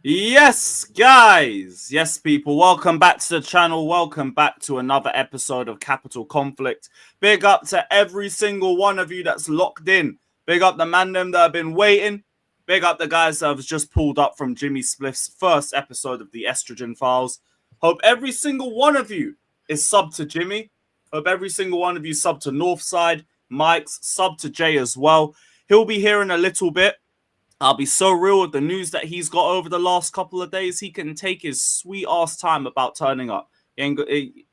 Yes, guys. Yes, people. Welcome back to the channel. Welcome back to another episode of Capital Conflict. Big up to every single one of you that's locked in. Big up the man them that have been waiting. Big up the guys that have just pulled up from Jimmy Spliff's first episode of the Estrogen Files. Hope every single one of you is sub to Jimmy. Hope every single one of you sub to Northside. Mikez, sub to Jay as well. He'll be here in a little bit. I'll be so real with the news that he's got over the last couple of days. He can take his sweet ass time about turning up.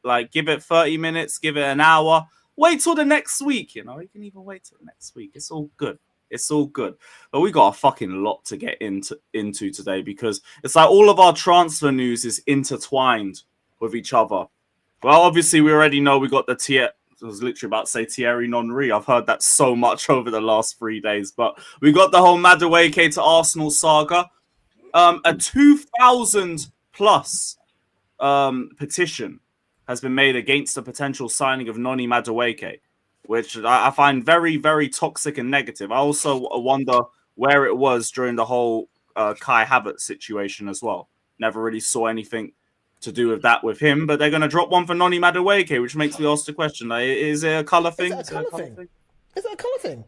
Like, give it 30 minutes, give it an hour. Wait till the next week, you know. You can even wait till the next week. It's all good. It's all good. But we got a fucking lot to get into today because it's like all of our transfer news is intertwined with each other. Well, obviously, we already know we got the I was literally about to say Thierry Henry. I've heard that so much over the last 3 days. But we got the whole MADUEKE to Arsenal saga. A 2,000 plus petition has been made against the potential signing of Noni Madueke, which I find very, very toxic and negative. I also wonder where it was during the whole Kai Havertz situation as well. Never really saw anything to do with that with him, but they're going to drop one for Noni Madueke, which makes me ask the question, like, is it a colour thing? Is it a colour thing?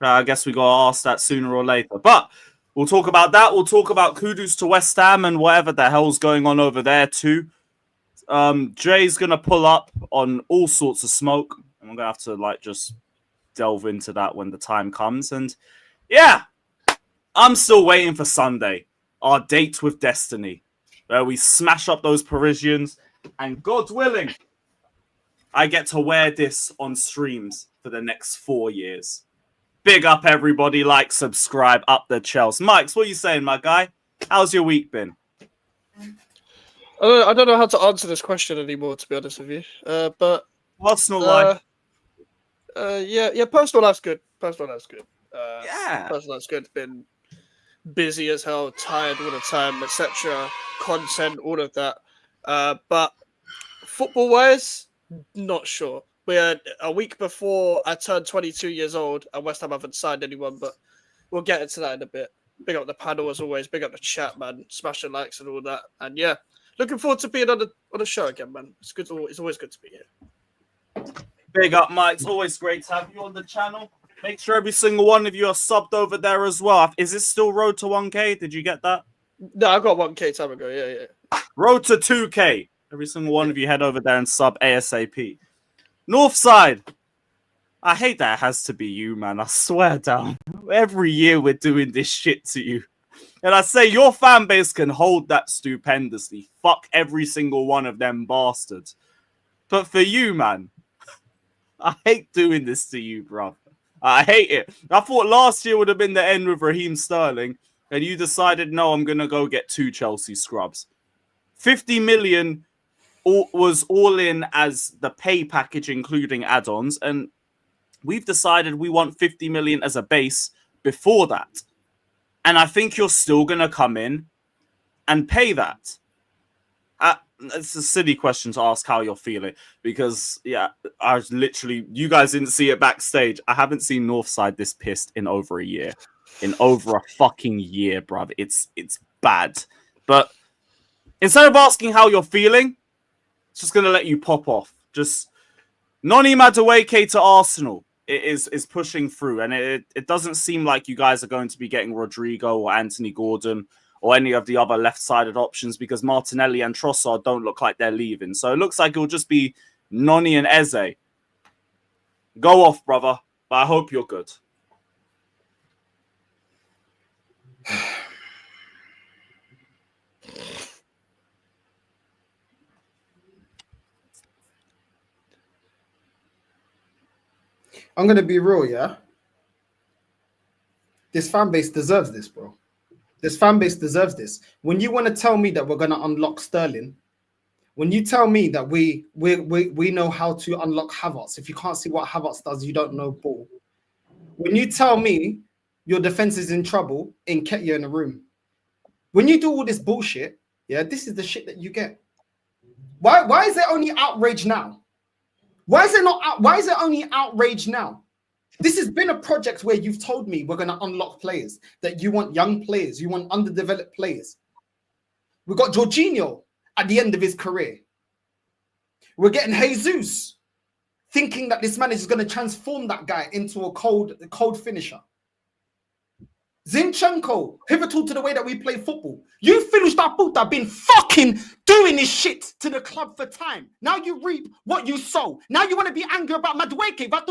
I guess we got to ask that sooner or later. But we'll talk about that. We'll talk about Kudus to West Ham and whatever the hell's going on over there too. Jay's going to pull up on all sorts of smoke. And we're going to have to, like, just delve into that when the time comes. And, yeah, I'm still waiting for Sunday, our date with destiny, where we smash up those Parisians, and God willing, I get to wear this on streams for the next 4 years. Big up everybody, like, subscribe, up the Chelsea. Mikez, what are you saying, my guy? How's your week been? I don't know how to answer this question anymore, to be honest with you. But personal life, yeah, personal life's good. Personal life's good. Yeah, personal life's good. Been busy as hell, tired all the time, etc. Content, all of that. But football-wise, not sure. We're a week before I turned 22 years old, and West Ham haven't signed anyone, but we'll get into that in a bit. Big up the panel as always. Big up the chat, man. Smash the likes and all that. And yeah, looking forward to being on the show again, man. It's good. It's always good to be here. Big up, Mike. It's always great to have you on the channel. Make sure every single one of you are subbed over there as well. Is this still road to 1K? Did you get that? No, I got 1K time ago. Yeah. Road to 2K. Every single one of you head over there and sub ASAP. Northside. I hate that it has to be you, man. I swear down. Every year we're doing this shit to you. And I say your fan base can hold that stupendously. Fuck every single one of them bastards. But for you, man, I hate doing this to you, bro. I hate it. I thought last year would have been the end with Raheem Sterling, and you decided, no, I'm going to go get 2 Chelsea scrubs. 50 million was all in as the pay package, including add-ons, and we've decided we want 50 million as a base before that. And I think you're still going to come in and pay that. It's a silly question to ask how you're feeling because, yeah, I was literally, you guys didn't see it backstage. I haven't seen Northside this pissed in over a year. In over a fucking year, bruv. It's bad. But instead of asking how you're feeling, it's just going to let you pop off. Just Noni Madueke to Arsenal. It is pushing through, and it doesn't seem like you guys are going to be getting Rodrygo or Anthony Gordon or any of the other left-sided options because Martinelli and Trossard don't look like they're leaving. So it looks like it'll just be Noni and Eze. Go off, brother, but I hope you're good. I'm going to be real, yeah? This fan base deserves this, bro. This fan base deserves this. When you want to tell me that we're going to unlock Sterling, when you tell me that we know how to unlock Havertz, if you can't see what Havertz does, you don't know ball. When you tell me your defense is in trouble, Nketiah in the room. When you do all this bullshit, yeah, this is the shit that you get. Why is there only outrage now? Why is it only outrage now? This has been a project where you've told me we're going to unlock players, that you want young players, you want underdeveloped players. We've got Jorginho at the end of his career. We're getting Jesus, thinking that this manager is going to transform that guy into a cold finisher. Zinchenko, pivotal to the way that we play football. You filhos da puta been fucking doing this shit to the club for time. Now you reap what you sow. Now you want to be angry about MADUEKE. Fuck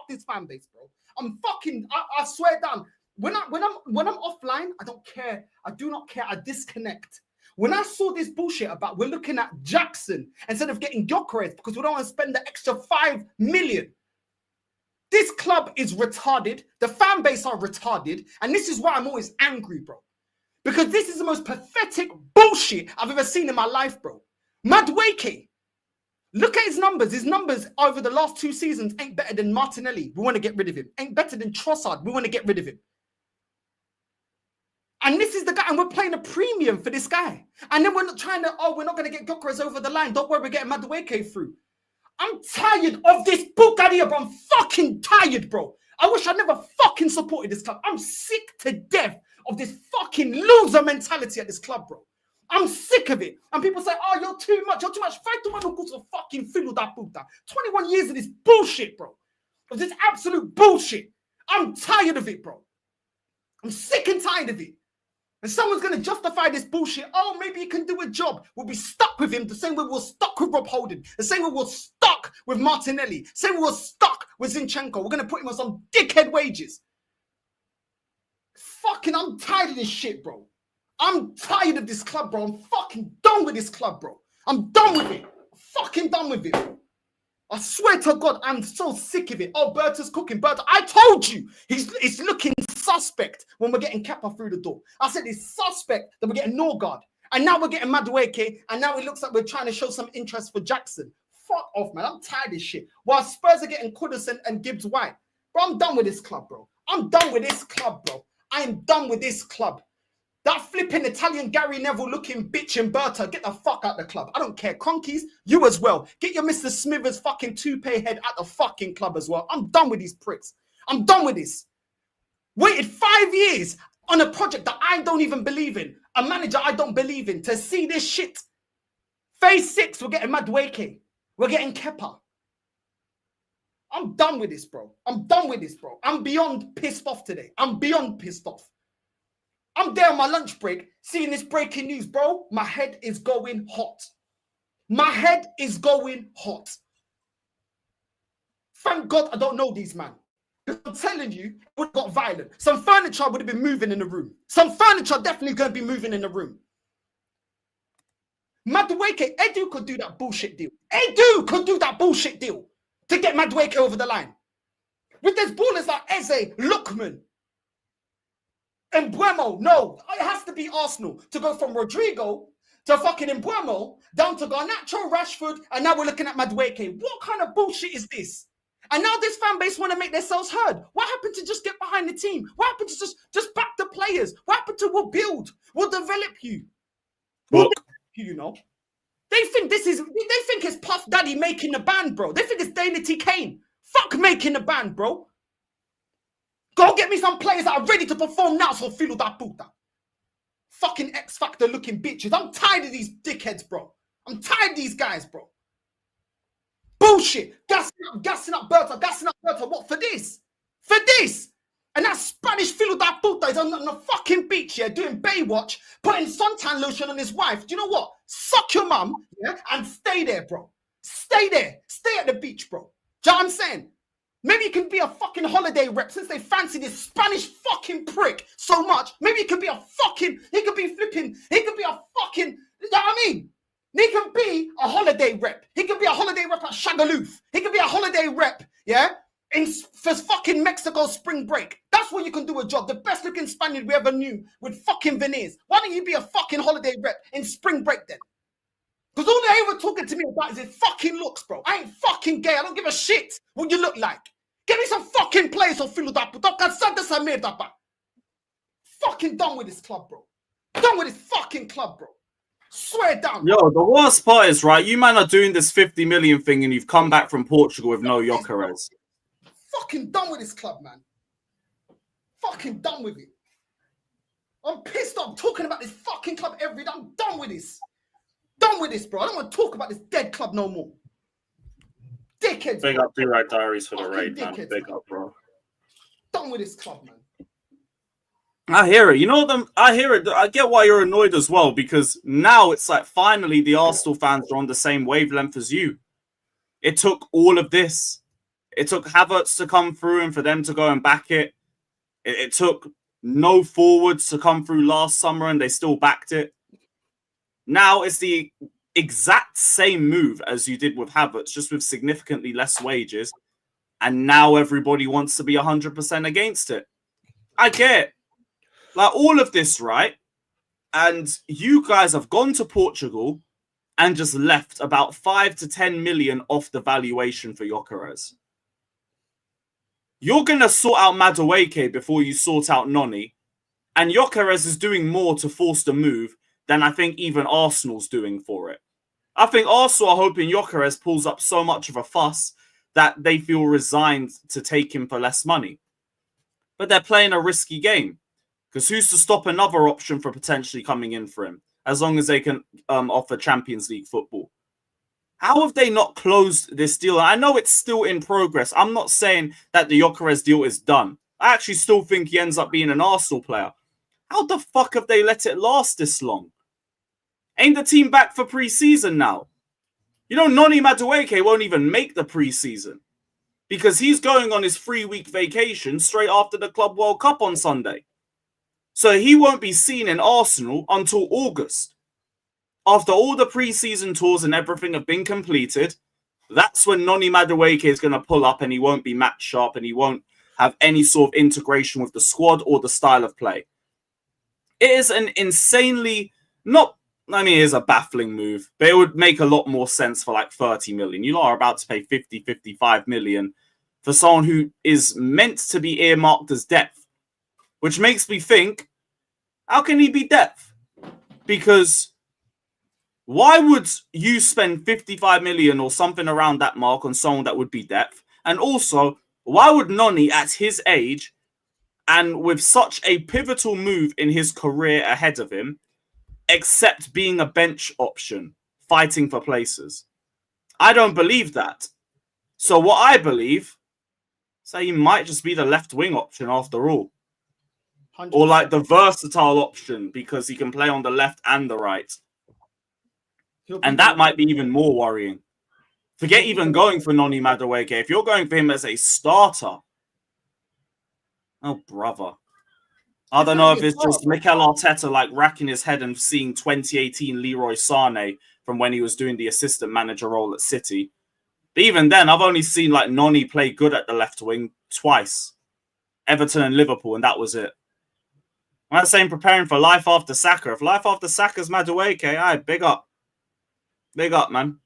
this fan base, bro. I swear down. When I'm offline, I don't care. I do not care. I disconnect. When I saw this bullshit about we're looking at Jackson instead of getting Gyökeres because we don't want to spend the extra 5 million. This club is retarded. The fan base are retarded. And this is why I'm always angry, bro. Because this is the most pathetic bullshit I've ever seen in my life, bro. MADUEKE. Look at his numbers. His numbers over the last 2 seasons ain't better than Martinelli. We want to get rid of him. Ain't better than Trossard. We want to get rid of him. And this is the guy, and we're playing a premium for this guy. And then we're not trying to, we're not going to get Gyökeres over the line. Don't worry, we're getting MADUEKE through. I'm tired of this bugaria, bro. I'm fucking tired, bro. I wish I never fucking supported this club. I'm sick to death of this fucking loser mentality at this club, bro. I'm sick of it. And people say, you're too much. You're too much. Fight to a fucking filho da puta. 21 years of this bullshit, bro. Of this absolute bullshit. I'm tired of it, bro. I'm sick and tired of it. And someone's going to justify this bullshit. Maybe he can do a job. We'll be stuck with him the same way we're stuck with Rob Holding. The same way we're stuck with Martinelli. The same way we're stuck with Zinchenko. We're going to put him on some dickhead wages. Fucking, I'm tired of this shit, bro. I'm tired of this club, bro. I'm fucking done with this club, bro. I'm done with it. Fucking done with it, bro. I swear to God, I'm so sick of it. Berta's cooking. Berta, I told you, it's looking suspect when we're getting Kepa through the door. I said it's suspect that we're getting Norgard. And now we're getting MADUEKE. And now it looks like we're trying to show some interest for Jackson. Fuck off, man. I'm tired of this shit. While Spurs are getting Kudus and Gibbs White. Bro, I'm done with this club, bro. I'm done with this club, bro. I am done with this club. That flipping Italian Gary Neville looking bitch and Berta, get the fuck out the club. I don't care. Conkeys, you as well. Get your Mr. Smithers fucking toupee head at the fucking club as well. I'm done with these pricks. I'm done with this. Waited 5 years on a project that I don't even believe in. A manager I don't believe in. To see this shit. Phase 6, we're getting MADUEKE. We're getting Kepa. I'm done with this, bro. I'm done with this, bro. I'm beyond pissed off today. I'm beyond pissed off. I'm there on my lunch break, seeing this breaking news, bro. My head is going hot. My head is going hot. Thank God I don't know these man. I'm telling you, it would have got violent. Some furniture would have been moving in the room. Some furniture definitely going to be moving in the room. MADUEKE, Edu could do that bullshit deal. Edu could do that bullshit deal to get MADUEKE over the line. With these ballers like Eze, Lookman, and Mbuemo, no, it has to be Arsenal to go from Rodrygo to fucking Mbuemo down to Garnacho, Rashford, and now we're looking at MADUEKE. What kind of bullshit is this? And now this fan base want to make themselves heard. What happened to just get behind the team? What happened to just back the players? What happened to we'll build? We'll develop you. We'll develop you, you know. They think it's Puff Daddy making the band, bro. They think it's Dainty Kane. Fuck making the band, bro. Go get me some players that are ready to perform now, so filo da puta. Fucking X Factor looking bitches. I'm tired of these dickheads, bro. I'm tired of these guys, bro. Bullshit. Gassing up Berta. What, for this? For this? And that Spanish filo da puta is on the fucking beach here doing Baywatch, putting suntan lotion on his wife. Do you know what? Suck your mum, yeah, and stay there, bro. Stay there. Stay at the beach, bro. Do you know what I'm saying? Maybe you can be a fucking holiday rep since they fancy this Spanish fucking prick so much. Maybe he could be a fucking, he could be a fucking, you know what I mean? He can be a holiday rep. He could be a holiday rep at Shagaloof. He could be a holiday rep, yeah? For fucking Mexico spring break. That's where you can do a job. The best looking Spaniard we ever knew with fucking veneers. Why don't you be a fucking holiday rep in spring break then? Because all they ever talking to me about is his fucking looks, bro. I ain't fucking gay. I don't give a shit what you look like. Give me some fucking players or filo da puta. Fucking done with this club, bro. Done with this fucking club, bro. Swear down. Yo, the worst part is, right, you man are doing this 50 million thing and you've come back from Portugal with no Gyökeres. Fucking done with this club, man. Fucking done with it. I'm pissed off talking about this fucking club every day. I'm done with this. Done with this, bro. I don't want to talk about this dead club no more. Dickheads. Big up, Do Right Diaries for the Fucking raid, man. dickheads, Big man. up, bro. Done with this club, man. I hear it. You know them. I hear it. I get why you're annoyed as well, because now it's like finally the Arsenal fans are on the same wavelength as you. It took all of this. It took Havertz to come through and for them to go and back it. It took no forwards to come through last summer and they still backed it. Now it's the exact same move as you did with Havertz, just with significantly less wages. And now everybody wants to be 100% against it. I get it. Like all of this, right? And you guys have gone to Portugal and just left about 5 to 10 million off the valuation for Gyökeres. You're going to sort out MADUEKE before you sort out Noni. And Gyökeres is doing more to force the move than I think even Arsenal's doing for it. I think Arsenal are hoping Gyökeres pulls up so much of a fuss that they feel resigned to take him for less money. But they're playing a risky game. Because who's to stop another option for potentially coming in for him, as long as they can offer Champions League football? How have they not closed this deal? I know it's still in progress. I'm not saying that the Gyökeres deal is done. I actually still think he ends up being an Arsenal player. How the fuck have they let it last this long? Ain't the team back for pre-season now? You know, Noni Madueke won't even make the pre-season because he's going on his 3-week vacation straight after the Club World Cup on Sunday. So he won't be seen in Arsenal until August. After all the pre-season tours and everything have been completed, that's when Noni Madueke is going to pull up and he won't be match sharp and he won't have any sort of integration with the squad or the style of play. It is an insanely, it is a baffling move, but it would make a lot more sense for like 30 million. You are about to pay 50, 55 million for someone who is meant to be earmarked as depth, which makes me think, how can he be depth? Because why would you spend 55 million or something around that mark on someone that would be depth? And also, why would Noni at his age and with such a pivotal move in his career ahead of him accept being a bench option, fighting for places? I don't believe that. So what I believe is that he might just be the left wing option after all. 100%. Or like the versatile option because he can play on the left and the right. And that might be even more worrying. Forget even going for Noni Madueke. If you're going for him as a starter, oh, brother. I don't know if it's just Mikel Arteta like racking his head and seeing 2018 Leroy Sané from when he was doing the assistant manager role at City. But even then, I've only seen like Noni play good at the left wing twice. Everton and Liverpool, and that was it. I'm not saying preparing for life after Saka. If life after Saka's Madueke, aye, big up. Big up, man.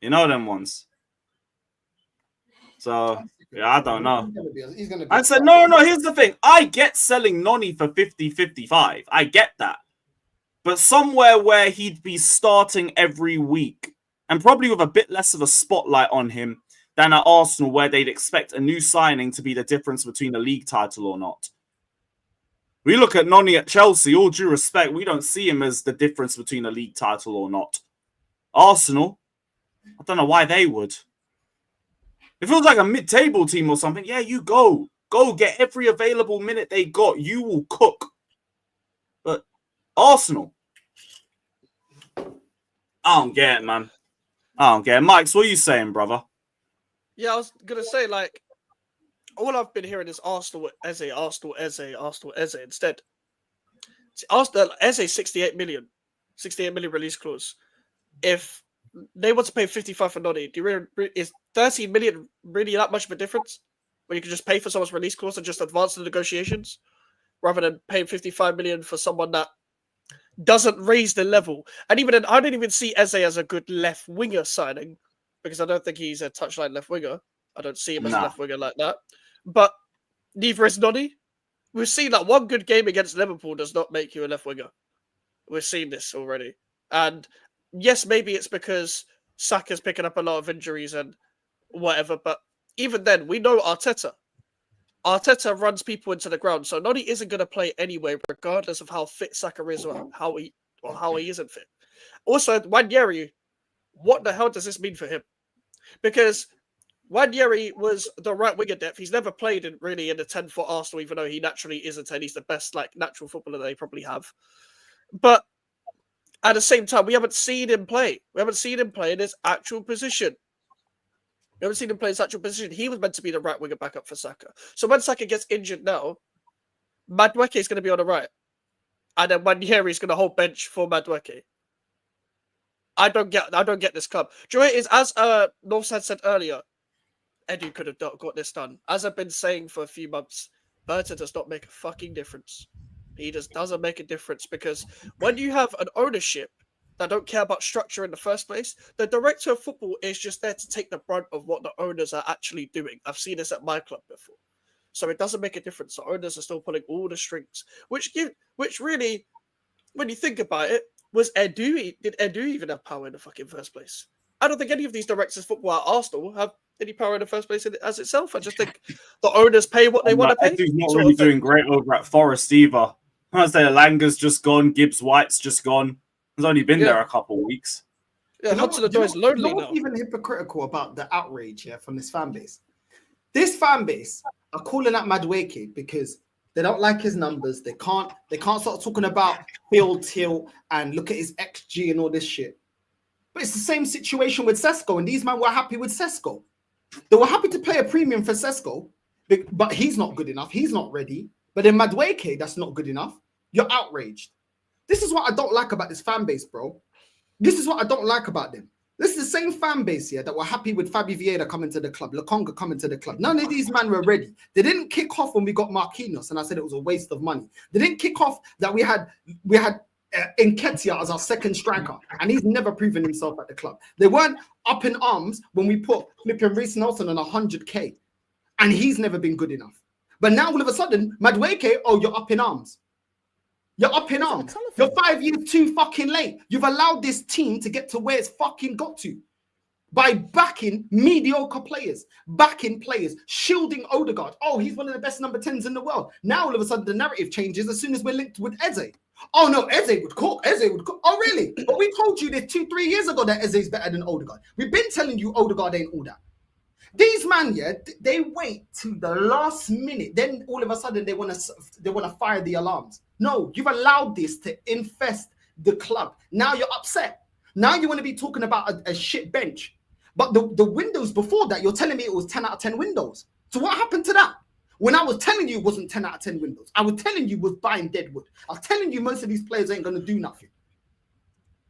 You know them ones. So, yeah, I don't know. He's gonna be I said, no, here's the thing. I get selling Noni for 50, 55. I get that. But somewhere where he'd be starting every week and probably with a bit less of a spotlight on him than at Arsenal where they'd expect a new signing to be the difference between a league title or not. We look at Noni at Chelsea, all due respect, we don't see him as the difference between a league title or not. Arsenal, I don't know why they would. If it was like a mid-table team or something, yeah, you go. Go get every available minute they got. You will cook. But Arsenal, I don't get it, man. I don't get it. Mikes, what are you saying, brother? Yeah, I was going to say, like, all I've been hearing is Arsenal, Eze instead. Arsenal, Eze, 68 million release clause. If they want to pay 55 for Noni, is 13 million really that much of a difference? Where you can just pay for someone's release clause and just advance the negotiations rather than paying 55 million for someone that doesn't raise the level. And even then, I don't even see Eze as a good left winger signing because I don't think he's a touchline left winger. I don't see him as a left winger like that. But neither is Noni. We've seen that one good game against Liverpool does not make you a left winger. We've seen this already. And yes, maybe it's because Saka's picking up a lot of injuries and whatever, but even then, we know Arteta. Arteta runs people into the ground, so Noni isn't going to play anyway, regardless of how fit Saka is or how he isn't fit. Also, Wanyeri, what the hell does this mean for him? Because Wanyeri was the right winger depth. He's never played really in the 10 for Arsenal, even though he naturally is a 10. He's the best natural footballer they probably have. But at the same time, we haven't seen him play. We haven't seen him play in his actual position. We haven't seen him play his actual position. He was meant to be the right winger backup for Saka. So when Saka gets injured now, MADUEKE is going to be on the right. And then Wanyeri is going to hold bench for MADUEKE. I don't get this club. Do you know what it is? As Northside said earlier, Edu could have got this done. As I've been saying for a few months, banter does not make a fucking difference. He just doesn't make a difference, because when you have an ownership that don't care about structure in the first place, the director of football is just there to take the brunt of what the owners are actually doing. I've seen this at my club before. So it doesn't make a difference. The owners are still pulling all the strings, which really, when you think about it, did Edu even have power in the fucking first place? I don't think any of these directors of football at Arsenal have any power in the first place as itself. I just think the owners pay what they want to pay. Edu's not really doing great over at Forest either. I say Langer's just gone, Gibbs White's just gone. He's only been there a couple of weeks. Yeah, Hudson-Odoi is lonely now. What's even hypocritical about the outrage here from this fan base? This fan base are calling out MADUEKE because they don't like his numbers. They can't start talking about field tilt and look at his XG and all this shit. But it's the same situation with Sesko, and these men were happy with Sesko. They were happy to pay a premium for Sesko, but he's not good enough. He's not ready. But in MADUEKE, that's not good enough. You're outraged. This is what I don't like about this fan base, bro. This is what I don't like about them. This is the same fan base here that were happy with Fabi Vieira coming to the club, Lokonga coming to the club. None of these men were ready. They didn't kick off when we got Marquinhos, and I said it was a waste of money. They didn't kick off that we had Nketiah as our second striker, and he's never proven himself at the club. They weren't up in arms when we put flipping Reece Nelson on 100k, and he's never been good enough. But now all of a sudden, MADUEKE, oh, you're up in arms. You're up in arms. You're 5 years too fucking late. You've allowed this team to get to where it's fucking got to by backing mediocre players, backing players, shielding Odegaard. Oh, he's one of the best number 10s in the world. Now all of a sudden the narrative changes as soon as we're linked with Eze. Oh no, Eze would cook. Eze would cook. Oh really? But we told you this 2-3 years ago that Eze is better than Odegaard. We've been telling you Odegaard ain't all that. These man, yeah, they wait to the last minute. Then all of a sudden they want to fire the alarms. No, you've allowed this to infest the club. Now you're upset. Now you want to be talking about a shit bench. But the windows before that, you're telling me it was 10 out of 10 windows. So what happened to that? When I was telling you it wasn't 10 out of 10 windows, I was telling you was buying deadwood. I was telling you most of these players ain't going to do nothing.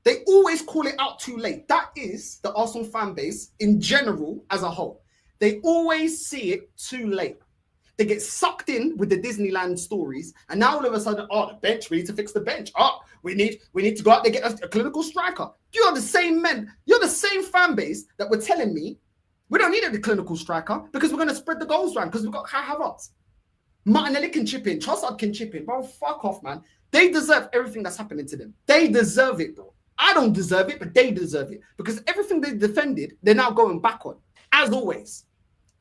They always call it out too late. That is the Arsenal fan base in general as a whole. They always see it too late. They get sucked in with the Disneyland stories, and now all of a sudden, oh, the bench, we need to fix the bench. Oh, we need to go out there and get a clinical striker. You are the same men. You're the same fan base that were telling me we don't need a clinical striker because we're going to spread the goals around because we've got Kai Havertz. Martinelli can chip in. Trossard can chip in. Bro, fuck off, man. They deserve everything that's happening to them. They deserve it, bro. I don't deserve it, but they deserve it because everything they defended, they're now going back on. As always.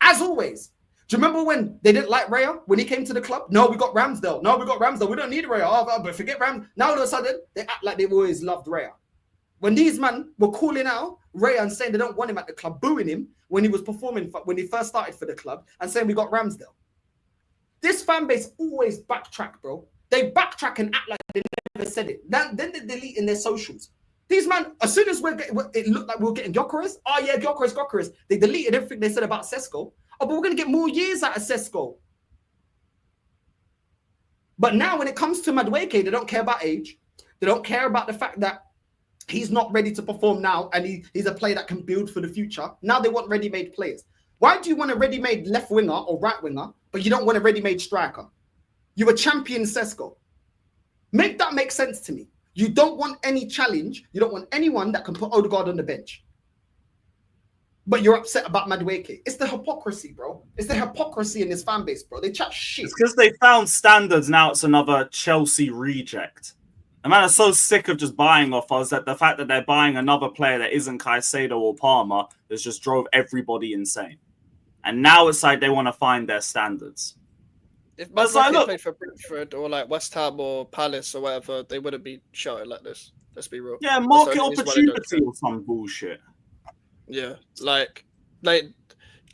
As always. Do you remember when they didn't like Raya when he came to the club? No, we got Ramsdale. No, we got Ramsdale. We don't need Raya. Oh, but forget Rams. Now all of a sudden, they act like they've always loved Raya. When these men were calling out Raya and saying they don't want him at the club, booing him when he was performing, when he first started for the club, and saying we got Ramsdale. This fan base always backtrack, bro. They backtrack and act like they never said it. Then they delete in their socials. These man, as soon as it looked like we were getting Gyökeres, oh yeah, Gyökeres, they deleted everything they said about Sesko. Oh, but we're going to get more years out of Sesko. But now when it comes to MADUEKE, they don't care about age. They don't care about the fact that he's not ready to perform now and he's a player that can build for the future. Now they want ready-made players. Why do you want a ready-made left winger or right winger, but you don't want a ready-made striker? You were champion Sesko. Make that make sense to me. You don't want any challenge. You don't want anyone that can put Odegaard on the bench. But you're upset about MADUEKE. It's the hypocrisy, bro. It's the hypocrisy in this fan base, bro. They chat shit. It's because they found standards. Now it's another Chelsea reject. The man is so sick of just buying off us that the fact that they're buying another player that isn't Caicedo or Palmer has just drove everybody insane. And now it's like they want to find their standards. If That's like, Madueke look, played for Brentford or like West Ham or Palace or whatever, they wouldn't be shouting like this. Let's be real. yeah, That's the market only reason why they don't opportunity care. or some bullshit. Yeah, like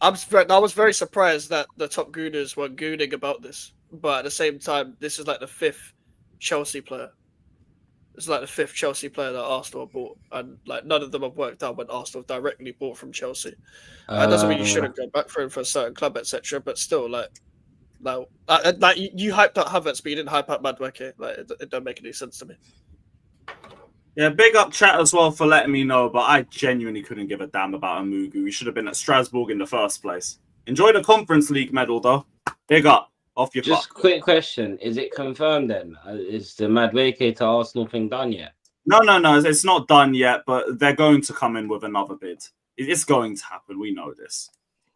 I was very surprised that the top gooners were gooning about this, but at the same time, this is like the fifth Chelsea player. It's like the fifth Chelsea player that Arsenal bought, and like none of them have worked out when Arsenal directly bought from Chelsea. It doesn't mean you shouldn't go back for him for a certain club, etc. But still, like you hyped up Havertz, but you didn't hype up Madueke. Like it don't make any sense to me. Yeah, big up chat as well for letting me know, but I genuinely couldn't give a damn about Amugu. We should have been at Strasbourg in the first place. Enjoy the Conference League medal, though. Big up. Off your Just fuck. quick question. Is it confirmed then? Is the Madueke to Arsenal thing done yet? No, it's not done yet, but they're going to come in with another bid. It's going to happen. We know this.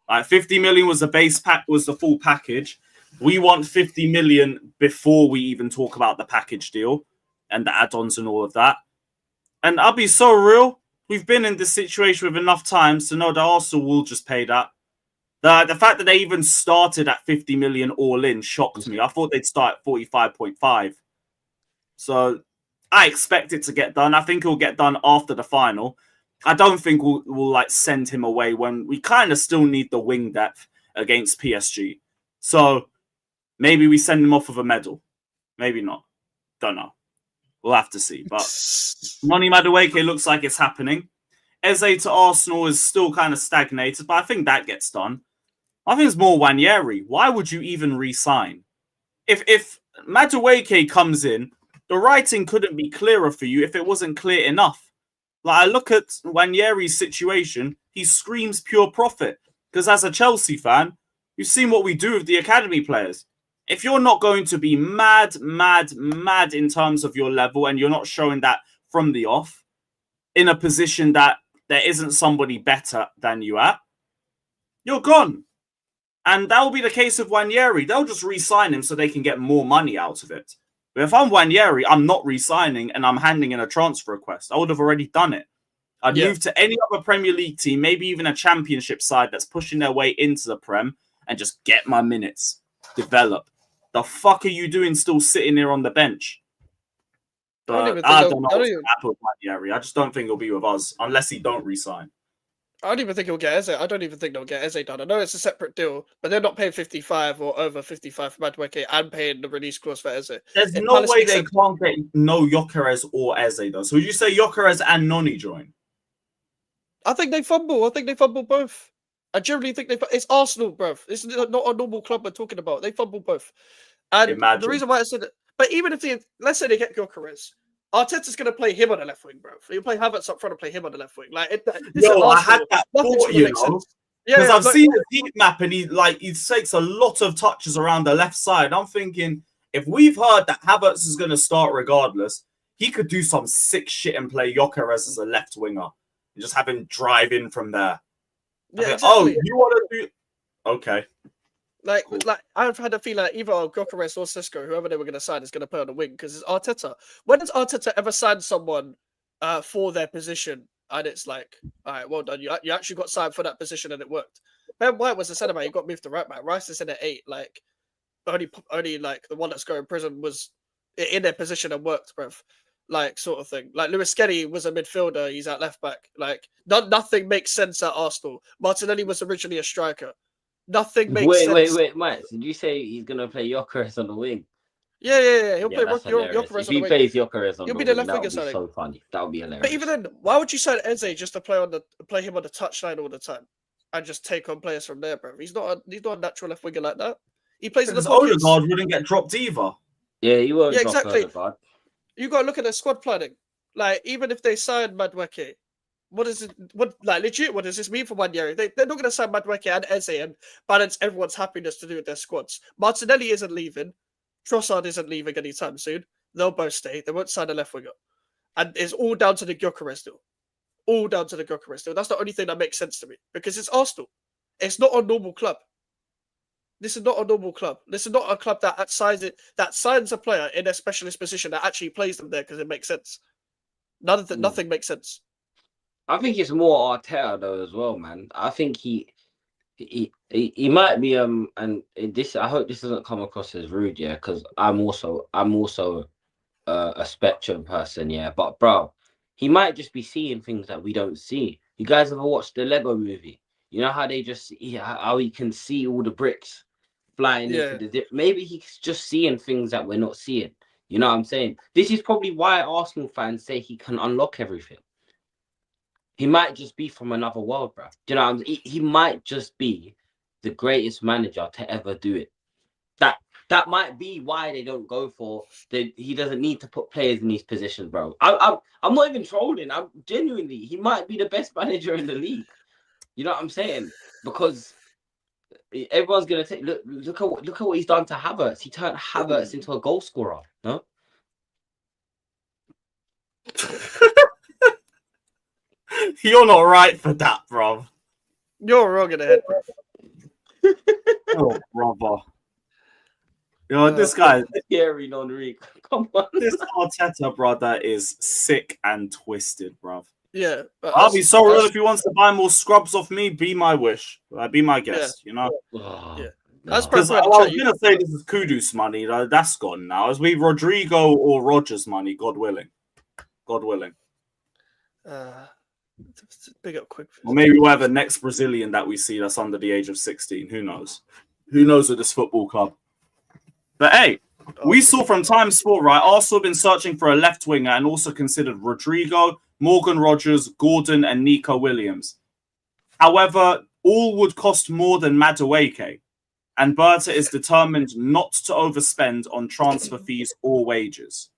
Like 50 million was the base pack, was the full package. We want 50 million before we even talk about the package deal and the add-ons and all of that. And I'll be so real. We've been in this situation with enough times to know that Arsenal will just pay that. The fact that they even started at 50 million all in shocked me. I thought they'd start at 45.5. So I expect it to get done. I think it'll get done after the final. I don't think we'll like send him away when we kind of still need the wing depth against PSG. So maybe we send him off with a medal. Maybe not. Don't know. We'll have to see. But Noni Madueke looks like it's happening. Eze to Arsenal is still kind of stagnated, but I think that gets done. I think it's more Wanyeri. Why would you even re-sign? If Madueke comes in, the writing couldn't be clearer for you if it wasn't clear enough. Like, I look at Wanyeri's situation, he screams pure profit. Because as a Chelsea fan, you've seen what we do with the academy players. If you're not going to be mad in terms of your level and you're not showing that from the off, in a position that there isn't somebody better than you at, you're gone. And that will be the case of Wanyeri. They'll just re-sign him so they can get more money out of it. But if I'm Wanyeri, I'm not re-signing and I'm handing in a transfer request. I would have already done it. I'd move to any other Premier League team, maybe even a championship side that's pushing their way into the Prem, and just get my minutes. Develop. The fuck are you doing still sitting here on the bench? But I don't know what's going to happen with Wanyeri. I just don't think he'll be with us unless he don't re-sign. I don't even think he'll get Eze. I don't even think they'll get Eze done. I know it's a separate deal, but they're not paying 55 or over 55 for Madueke and paying the release clause for Eze. There's no way they can't get no Gyökeres or Eze, though. So would you say Gyökeres and Noni join? I think they fumble. I think they fumble both. I generally think it's Arsenal, bruv. It's not a normal club we're talking about. They fumble both. And the reason why I said it, but even if let's say they get Gyökeres, Arteta's going to play him on the left wing, bro. He'll play Havertz up front and play him on the left wing. Like, I had that thought, you know, because I've seen the heat map and he takes a lot of touches around the left side. I'm thinking, if we've heard that Havertz is going to start regardless, he could do some sick shit and play Gyökeres as a left winger and just have him drive in from there. Yeah, exactly. Oh, you want to do? Okay. Like I've had a feeling that either Gyökeres or Cisco, whoever they were going to sign, is going to play on the wing because it's Arteta. When has Arteta ever signed someone for their position and it's like, all right, well done, you actually got signed for that position and it worked? Ben White was the centre back, he got moved to right back. Rice is in at 8, like only like the one that's going to prison was in their position and worked, bruv. Like sort of thing. Like Lewis Skelly was a midfielder, he's at left back. Like nothing makes sense at Arsenal. Martinelli was originally a striker. Nothing makes sense. Wait, Mike. Did you say he's gonna play Gyökeres on the wing? Yeah. He'll play Gyökeres on the wing. If he plays Gyökeres on the wing, the left that would winger be signing. so funny. That would be hilarious. But even then, why would you sign Eze just to play him on the touchline all the time and just take on players from there, bro? He's not a natural left winger like that. He plays in the pockets. Odegaard wouldn't get dropped either. Yeah, he won't. Yeah, exactly. You got to look at their squad planning. Like even if they sign Madueke, what does this mean for 1 year? They're not going to sign Madueke and Eze and balance everyone's happiness to do with their squads. Martinelli isn't leaving. Trossard isn't leaving anytime soon. They'll both stay. They won't sign a left winger. And it's all down to the Gyökeres deal. All down to the Gyökeres deal. That's the only thing that makes sense to me. Because it's Arsenal. It's not a normal club. This is not a normal club. This is not a club that signs a player in a specialist position that actually plays them there because it makes sense. Nothing makes sense. I think it's more Arteta though as well, man. I think He might be and this, I hope this doesn't come across as rude, yeah, because I'm also a spectrum person, yeah. But bro, he might just be seeing things that we don't see. You guys ever watched the Lego movie? You know how they just how he can see all the bricks flying into Yeah. the maybe he's just seeing things that we're not seeing. You know what I'm saying? This is probably why Arsenal fans say he can unlock everything. He might just be from another world, bro. Do you know what I'm saying? He might just be the greatest manager to ever do it. That might be why they don't go for he doesn't need to put players in these positions, bro. I'm not even trolling. I'm genuinely, he might be the best manager in the league. You know what I'm saying? Because everyone's gonna take look at what he's done to Havertz. He turned Havertz into a goal scorer. No. You're not right for that, bro. You're wrong in the head, bro. Oh, brother. You know, this guy, Scary non-reek. Come on. this Arteta brother is sick and twisted, bro. Yeah. I'll be so real. If he wants to buy more scrubs off me, be my wish. Be my guest, you know? Yeah. Because I was going to say this is Kudus money. That's gone now. As we Rodrygo or Rogers money, God willing. God willing. Big up quick. Or maybe we'll have the next Brazilian that we see that's under the age of 16. Who knows? Who knows with this football club? But hey, we saw from Time Sport, right? Arsenal have been searching for a left winger and also considered Rodrygo, Morgan Rogers, Gordon, and Nico Williams. However, all would cost more than Madueke, and Berta is determined not to overspend on transfer fees or wages.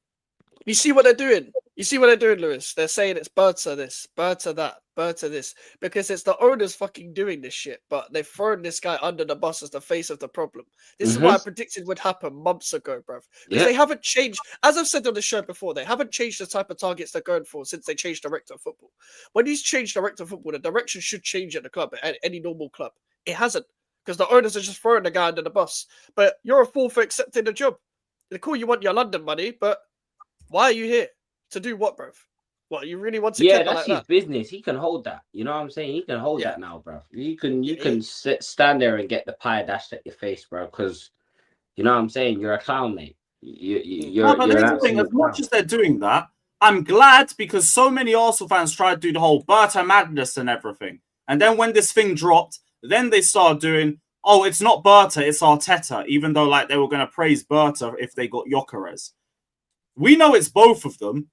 You see what they're doing? You see what they're doing, Lewis? They're saying it's Berta this, Berta that, Berta this, because it's the owners fucking doing this shit, but they've thrown this guy under the bus as the face of the problem. This is what I predicted would happen months ago, bruv. Because they haven't changed, as I've said on the show before, they haven't changed the type of targets they're going for since they changed director of football. When he's changed director of football, the direction should change at the club, at any normal club. It hasn't, because the owners are just throwing the guy under the bus. But you're a fool for accepting the job. They're cool, you want your London money, but why are you here? To do what, bruv? What, you really want to that's like his that? business. He can hold that. You know what I'm saying? He can hold that now, bruv. You can stand there and get the pie dashed at your face, bro, because you know what I'm saying? You're a clown, mate. You're the thing, as much as they're doing that, I'm glad because so many Arsenal fans tried to do the whole Berta madness and everything. And then when this thing dropped, then they started doing, oh, it's not Berta, it's Arteta, even though like they were going to praise Berta if they got Gyökeres. We know it's both of them.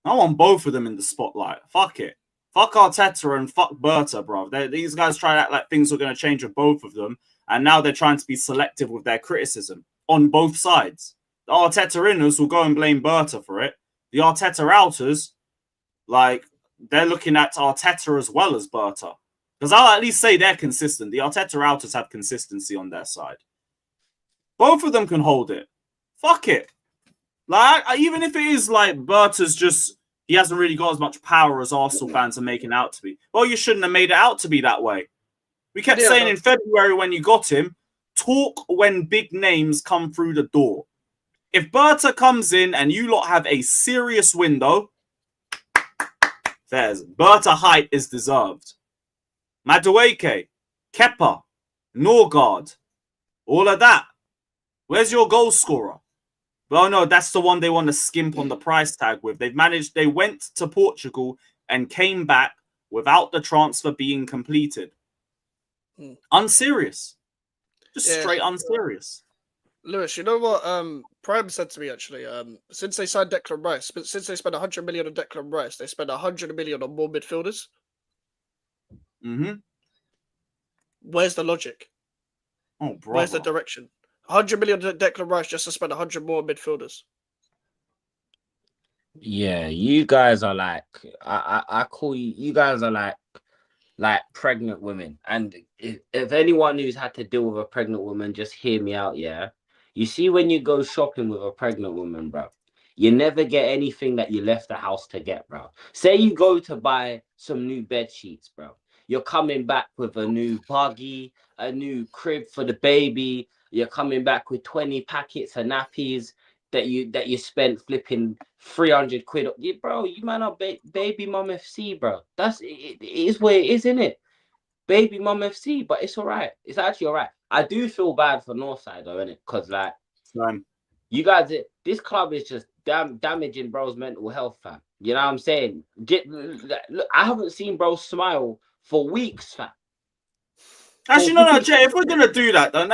I want both of them in the spotlight. Fuck it. Fuck Arteta and fuck Berta, bro. These guys try to act like things are going to change with both of them. And now they're trying to be selective with their criticism on both sides. The Arteta inners will go and blame Berta for it. The Arteta outers, like, they're looking at Arteta as well as Berta. Because I'll at least say they're consistent. The Arteta outers have consistency on their side. Both of them can hold it. Fuck it. Like, even if it is like Berta's just, he hasn't really got as much power as Arsenal fans are making out to be. Well, you shouldn't have made it out to be that way. We kept saying in February when you got him, talk when big names come through the door. If Berta comes in and you lot have a serious window, there's Berta height is deserved. Madueke, Kepa, Norgard, all of that. Where's your goal scorer? Well, no, that's the one they want to skimp on the price tag with. They went to Portugal and came back without the transfer being completed. Unserious. Just straight unserious. Lewis, you know what Prime said to me actually? Since they signed Declan Rice, but since they spent 100 million on Declan Rice, they spent 100 million on more midfielders. Where's the logic? Oh, bro. Where's the direction? 100 million to Declan Rice just to spend 100 more midfielders. Yeah, you guys are like, I call you guys are like pregnant women. And if anyone who's had to deal with a pregnant woman, just hear me out, yeah? You see, when you go shopping with a pregnant woman, bro, you never get anything that you left the house to get, bro. Say you go to buy some new bed sheets, bro. You're coming back with a new buggy, a new crib for the baby. You're coming back with 20 packets of nappies that you spent flipping 300 quid. Bro, you man are baby mum FC, bro. It is what it is, isn't it? baby mum FC, but it's all right. It's actually all right. I do feel bad for Northside though, innit? Because like you guys, this club is just damaging bro's mental health, fam. You know what I'm saying? Look, I haven't seen bro smile for weeks, fam. Actually, no, Jay. If we're gonna do that, then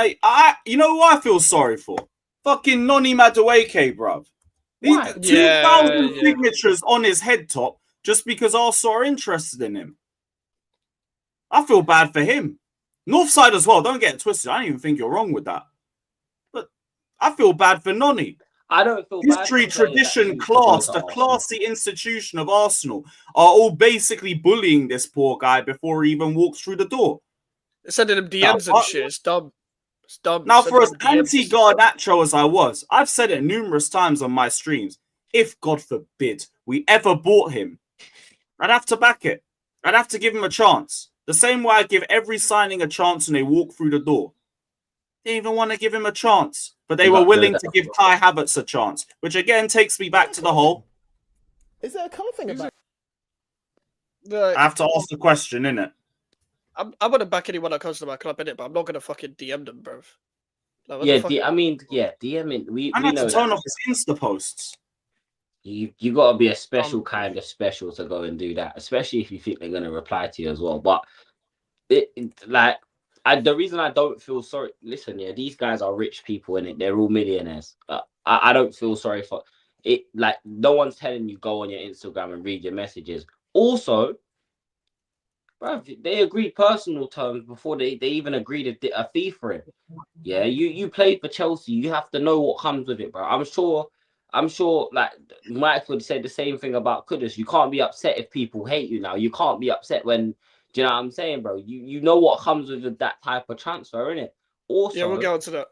you know who I feel sorry for? Fucking Noni MADUEKE, bruv. Why? 2,000 signatures on his head top just because Arsenal are interested in him. I feel bad for him. Northside as well. Don't get it twisted. I don't even think you're wrong with that. But I feel bad for Noni. I don't feel bad. History, tradition, class, the classy institution of Arsenal are all basically bullying this poor guy before he even walks through the door. They're sending him DMs and shit. It's dumb. It's dumb. Now, for as anti-Garnacho as I was, I've said it numerous times on my streams. If, God forbid, we ever bought him, I'd have to back it. I'd have to give him a chance. The same way I give every signing a chance when they walk through the door. They didn't even want to give him a chance. But they were willing to give Kai Havertz a chance. Which again takes me back to the whole. Is there a common thing about I have to ask the question, innit? I'm gonna back anyone that comes to my club, innit? But I'm not gonna fucking DM them, bro. Like, DMing. We have know to turn that. off his Insta posts. You gotta be a special kind of special to go and do that, especially if you think they're gonna reply to you as well. But the reason I don't feel sorry. Listen, these guys are rich people, innit? They're all millionaires. I don't feel sorry for it. Like, no one's telling you go on your Instagram and read your messages. Also, bruv, they agreed personal terms before they even agreed a fee for it. Yeah, you played for Chelsea. You have to know what comes with it, bro. I'm sure, like Mike would say the same thing about Kudus. You can't be upset if people hate you now. You can't be upset when, do you know what I'm saying, bro? You know what comes with that type of transfer, innit? Also, yeah, we'll get onto that.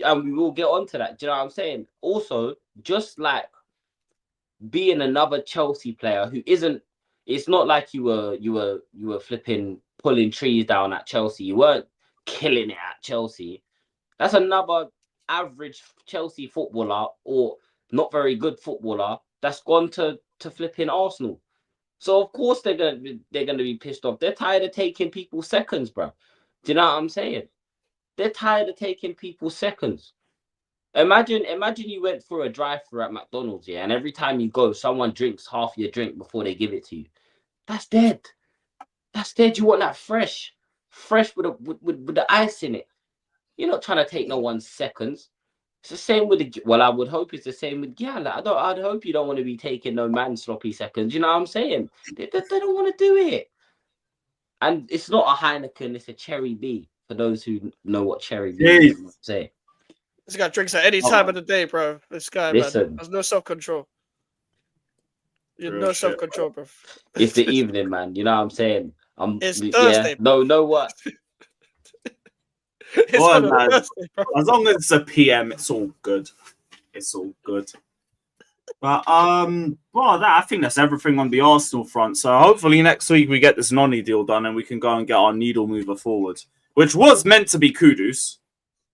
And we will get onto that. Do you know what I'm saying? Also, just like being another Chelsea player who isn't, it's not like you were flipping pulling trees down at Chelsea. You weren't killing it at Chelsea. That's another average Chelsea footballer or not very good footballer that's gone to flipping Arsenal. So of course they're gonna be pissed off. They're tired of taking people's seconds, bro. Do you know what I'm saying? They're tired of taking people's seconds. Imagine you went through a drive-through at McDonald's, yeah, and every time you go, someone drinks half your drink before they give it to you. That's dead. That's dead. You want that fresh with the ice in it. You're not trying to take no one's seconds. It's the same with I would hope it's the same with Gyala. I'd hope you don't want to be taking no man sloppy seconds. You know what I'm saying? They don't want to do it. And it's not a Heineken, it's a Cherry B. For those who know what Cherry B is, say. This guy drinks at any time of the day, bro. This guy, man, has no self-control. You have no self-control, bro. It's the evening, man. You know what I'm saying? It's Thursday. Yeah. No, what? Thursday, as long as it's a PM, it's all good. It's all good. But I think that's everything on the Arsenal front. So hopefully next week we get this Noni deal done and we can go and get our needle mover forward, which was meant to be Kudus.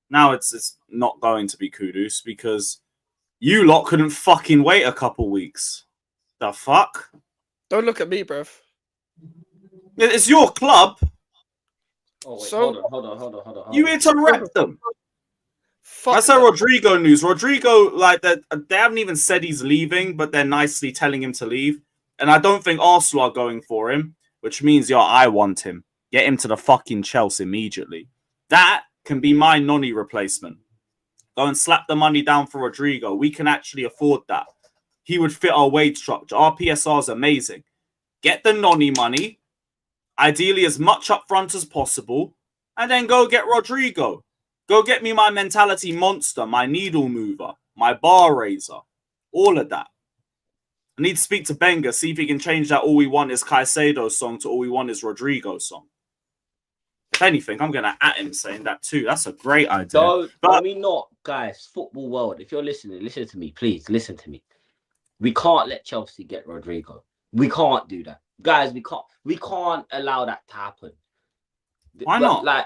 Now it's not going to be Kudus because you lot couldn't fucking wait a couple weeks. The fuck? Don't look at me, bruv. It's your club. Oh, wait, hold on. You interrupt them. Fuck I said Rodrygo news. Rodrygo, like, they haven't even said he's leaving, but they're nicely telling him to leave. And I don't think Arsenal are going for him, which means, I want him. Get him to the fucking Chelsea immediately. That can be my Noni replacement. Go and slap the money down for Rodrygo. We can actually afford that. He would fit our wage structure. Our PSR is amazing. Get the Noni money, ideally as much up front as possible, and then go get Rodrygo. Go get me my mentality monster, my needle mover, my bar raiser, all of that. I need to speak to Benga, see if he can change that All We Want Is Caicedo song to All We Want Is Rodrygo song. If anything, I'm going to at him saying that too. That's a great idea. Guys, football world, if you're listening, listen to me, please, listen to me. We can't let Chelsea get Rodrygo. We can't do that. Guys, we can't allow that to happen. Why not? Like,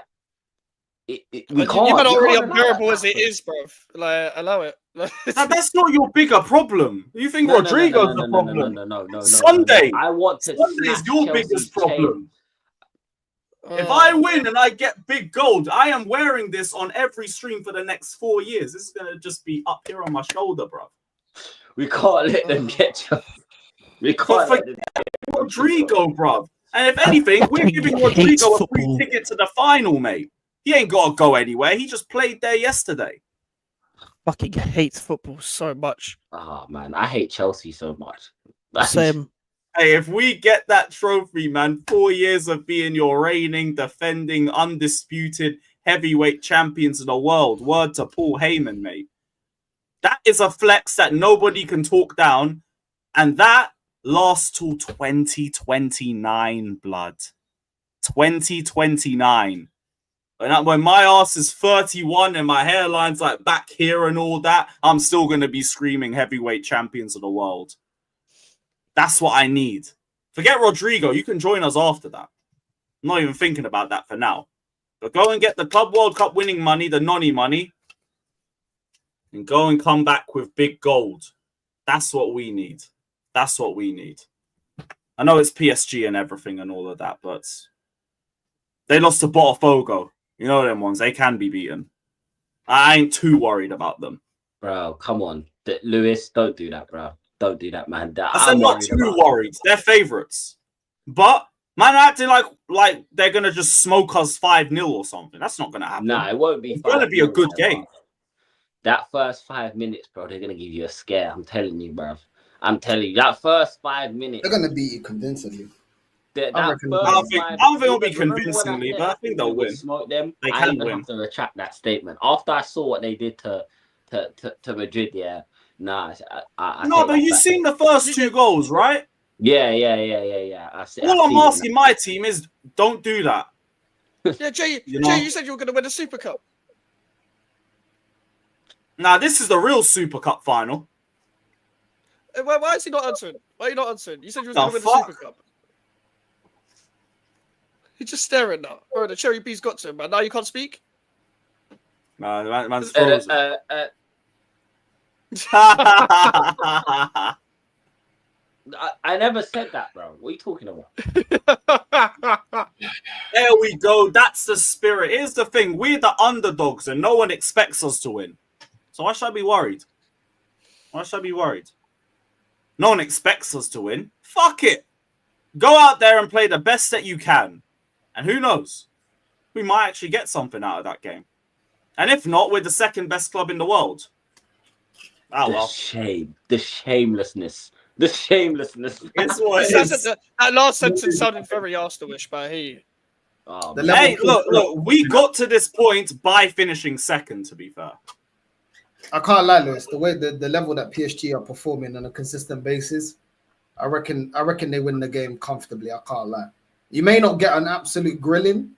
we can't. You're already unbearable as it is, bro. Like, allow it. That's not your bigger problem. You think Rodrygo's the problem? No. Sunday. I want to. Sunday's your biggest problem. If I win and I get big gold, I am wearing this on every stream for the next 4 years. This is gonna just be up here on my shoulder, bro. We can't let them get you. We can't let them get Rodrygo, bro. And if anything, we're giving Rodrygo a free ticket to the final, mate. He ain't got to go anywhere. He just played there yesterday. Fucking hates football so much. Oh, man. I hate Chelsea so much. Same. Hey, if we get that trophy, man, 4 years of being your reigning, defending, undisputed heavyweight champions of the world. Word to Paul Heyman, mate. That is a flex that nobody can talk down. And that lasts till 2029, blood. 2029. When my ass is 31 and my hairline's like back here and all that, I'm still going to be screaming heavyweight champions of the world. That's what I need. Forget Rodrygo. You can join us after that. I'm not even thinking about that for now. But go and get the Club World Cup winning money, the nonny money, and go and come back with big gold. That's what we need. That's what we need. I know it's PSG and everything and all of that, but they lost to Botafogo. You know them ones. They can be beaten. I ain't too worried about them. Bro, come on. Lewis, don't do that, bro. Don't do that, man. I'm not too worried. They're favourites. But man acting like they're going to just smoke us 5-0 or something. That's not going to happen. Nah, it won't be. It's going to be a good game. That first 5 minutes, bro, they're going to give you a scare. I'm telling you, bro. I'm telling you. That first 5 minutes. They're going to beat you convincingly. I don't think it'll be convincingly, but I think they'll win. Them, they I can even win. have to retract that statement. After I saw what they did to Madrid, yeah. Nah, No, but you've seen the first 2 goals, right? Yeah. All I'm asking my team is don't do that. Yeah, Jay, you said you were going to win the Super Cup. Nah, this is the real Super Cup final. Why is he not answering? Why are you not answering? You said you were going to win the Super Cup. He's just staring now. Oh, the cherry B's got to him, man. Now you can't speak? Nah, man's frozen. I never said that, bro. What are you talking about? There we go. That's the spirit. Here's the thing. We're the underdogs and no one expects us to win. So why should I be worried? Why should I be worried? No one expects us to win. Fuck it. Go out there and play the best that you can. And who knows? We might actually get something out of that game. And if not, we're the second best club in the world. Oh, well. Shame. The shamelessness. The shamelessness. It's what it is. That last sentence sounded very Arsenal-ish, but I hear you. Oh, hey, look. We got to this point by finishing second, to be fair. I can't lie, Lewis. The way the level that PSG are performing on a consistent basis, I reckon they win the game comfortably. I can't lie. You may not get an absolute grilling,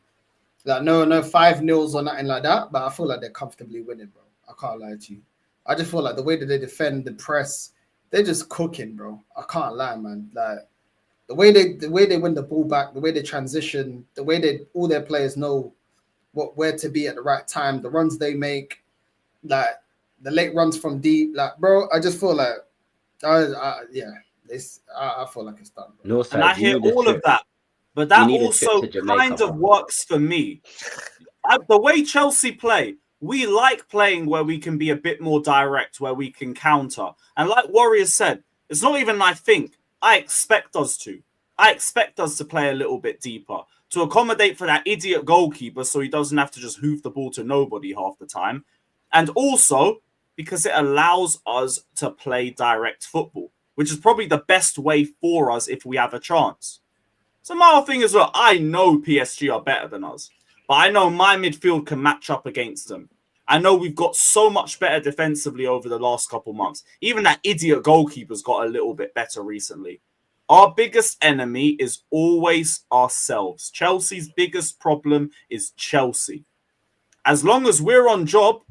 like no 5-0 or nothing like that, but I feel like they're comfortably winning, bro. I can't lie to you. I just feel like the way that they defend, the press, they're just cooking, bro. I can't lie, man. Like the way they win the ball back, the way they transition, the way all their players know where to be at the right time, the runs they make, like the late runs from deep, like bro. I just feel like, I feel like it's done. Northside, and I hear all of that, but that also kind of works for me. The way Chelsea play, we like playing where we can be a bit more direct, where we can counter. And like Warriors said, it's not even I think. I expect us to. I expect us to play a little bit deeper to accommodate for that idiot goalkeeper so he doesn't have to just hoof the ball to nobody half the time. And also because it allows us to play direct football, which is probably the best way for us if we have a chance. So my whole thing is, look, I know PSG are better than us, but I know my midfield can match up against them. I know we've got so much better defensively over the last couple months. Even that idiot goalkeeper's got a little bit better recently. Our biggest enemy is always ourselves. Chelsea's biggest problem is Chelsea. As long as we're on job,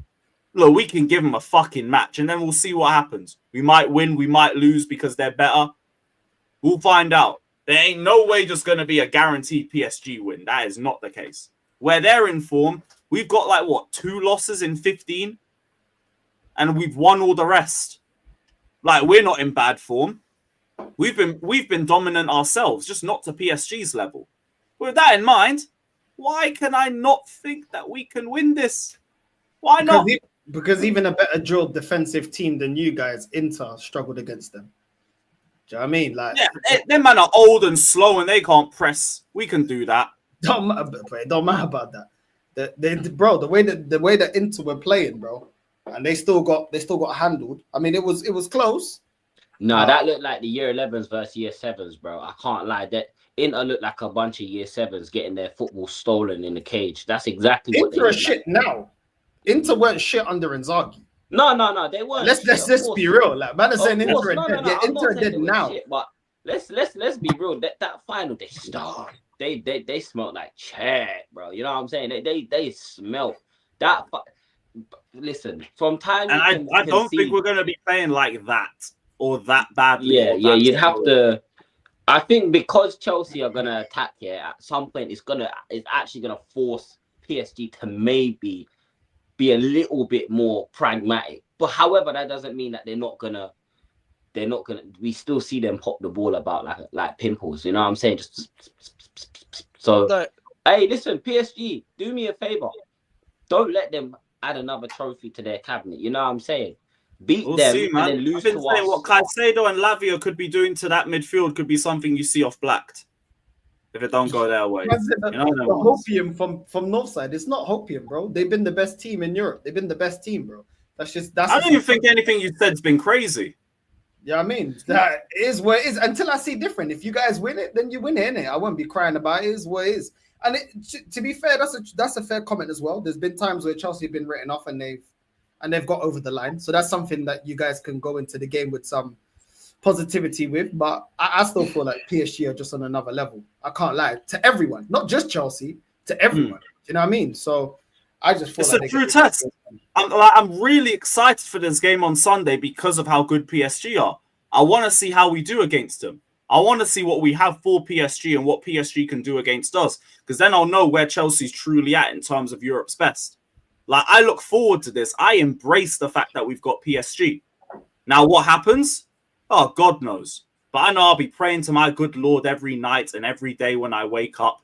look, we can give them a fucking match and then we'll see what happens. We might win, we might lose because they're better. We'll find out. There ain't no way just going to be a guaranteed PSG win. That is not the case. Where they're in form, we've got 2 losses in 15 and we've won all the rest. We're not in bad form. We've been dominant ourselves, just not to PSG's level. With that in mind, Why can I not think that we can win this? Why not? Because even a better drilled defensive team than you guys, Inter, struggled against them. Do you know what I mean? Like, yeah, them man are old and slow and they can't press. We can do that. Don't matter about that. Bro, the way that Inter were playing, bro, and they still got handled. I mean, it was close. No, that looked like the year 11s versus year 7s, bro. I can't lie. That Inter looked like a bunch of year 7s getting their football stolen in the cage. That's exactly what Inter are shit now. Inter weren't shit under Inzaghi. No, they weren't. Let's be real. Like, man, is saying Inter are dead. Yeah, Inter are dead now. Shit, but let's be real. That final, they smelled like chat, bro. You know what I'm saying? They smelled that. Listen, from time. And I don't think we're gonna be playing like that or that badly. Yeah, you'd have to. I think because Chelsea are gonna attack here at some point, it's actually gonna force PSG to maybe be a little bit more pragmatic. But however, that doesn't mean that they're not gonna. We still see them pop the ball about like pimples. You know what I'm saying? Hey, listen, PSG, do me a favor. Don't let them add another trophy to their cabinet. You know what I'm saying? Beat them and then lose to us. What Caicedo and Lavia could be doing to that midfield could be something you see off Blacked if it don't go their way. The hopium from Northside. It's not hopium, bro. They've been the best team in Europe. They've been the best team, bro. I don't even think anything you said's been crazy. Yeah, I mean, that is what it is. Until I see different. If you guys win it, then you win it, innit? I won't be crying about it. It is what it is. And to be fair, that's a fair comment as well. There's been times where Chelsea have been written off and they've got over the line. So that's something that you guys can go into the game with some positivity with. But I still feel like PSG are just on another level. I can't lie. To everyone, not just Chelsea, to everyone. You know what I mean? So I just feel it's a true test. I'm really excited for this game on Sunday because of how good PSG are. I want to see how we do against them. I want to see what we have for PSG and what PSG can do against us, because then I'll know where Chelsea's truly at in terms of Europe's best. Like, I look forward to this. I embrace the fact that we've got PSG. Now, what happens? Oh, God knows. But I know I'll be praying to my good Lord every night and every day when I wake up.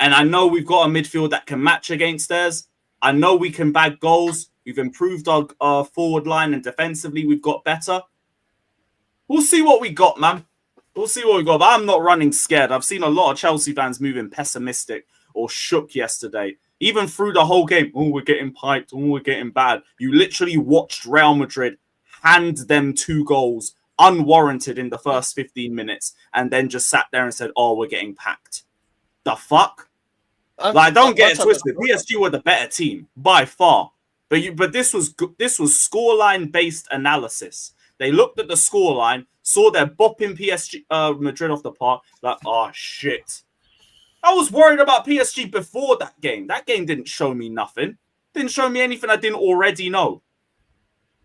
And I know we've got a midfield that can match against theirs. I know we can bag goals. We've improved our forward line, and defensively we've got better. We'll see what we got, man. We'll see what we got. But I'm not running scared. I've seen a lot of Chelsea fans moving pessimistic or shook yesterday. Even through the whole game. Oh, we're getting piped. Oh, we're getting bad. You literally watched Real Madrid hand them 2 goals unwarranted in the first 15 minutes and then just sat there and said, oh, we're getting packed. The fuck? Don't get it twisted. PSG were the better team by far. But this was scoreline based analysis. They looked at the scoreline, saw their bopping PSG Madrid off the park, like, oh shit. I was worried about PSG before that game. That game didn't show me nothing. Didn't show me anything I didn't already know.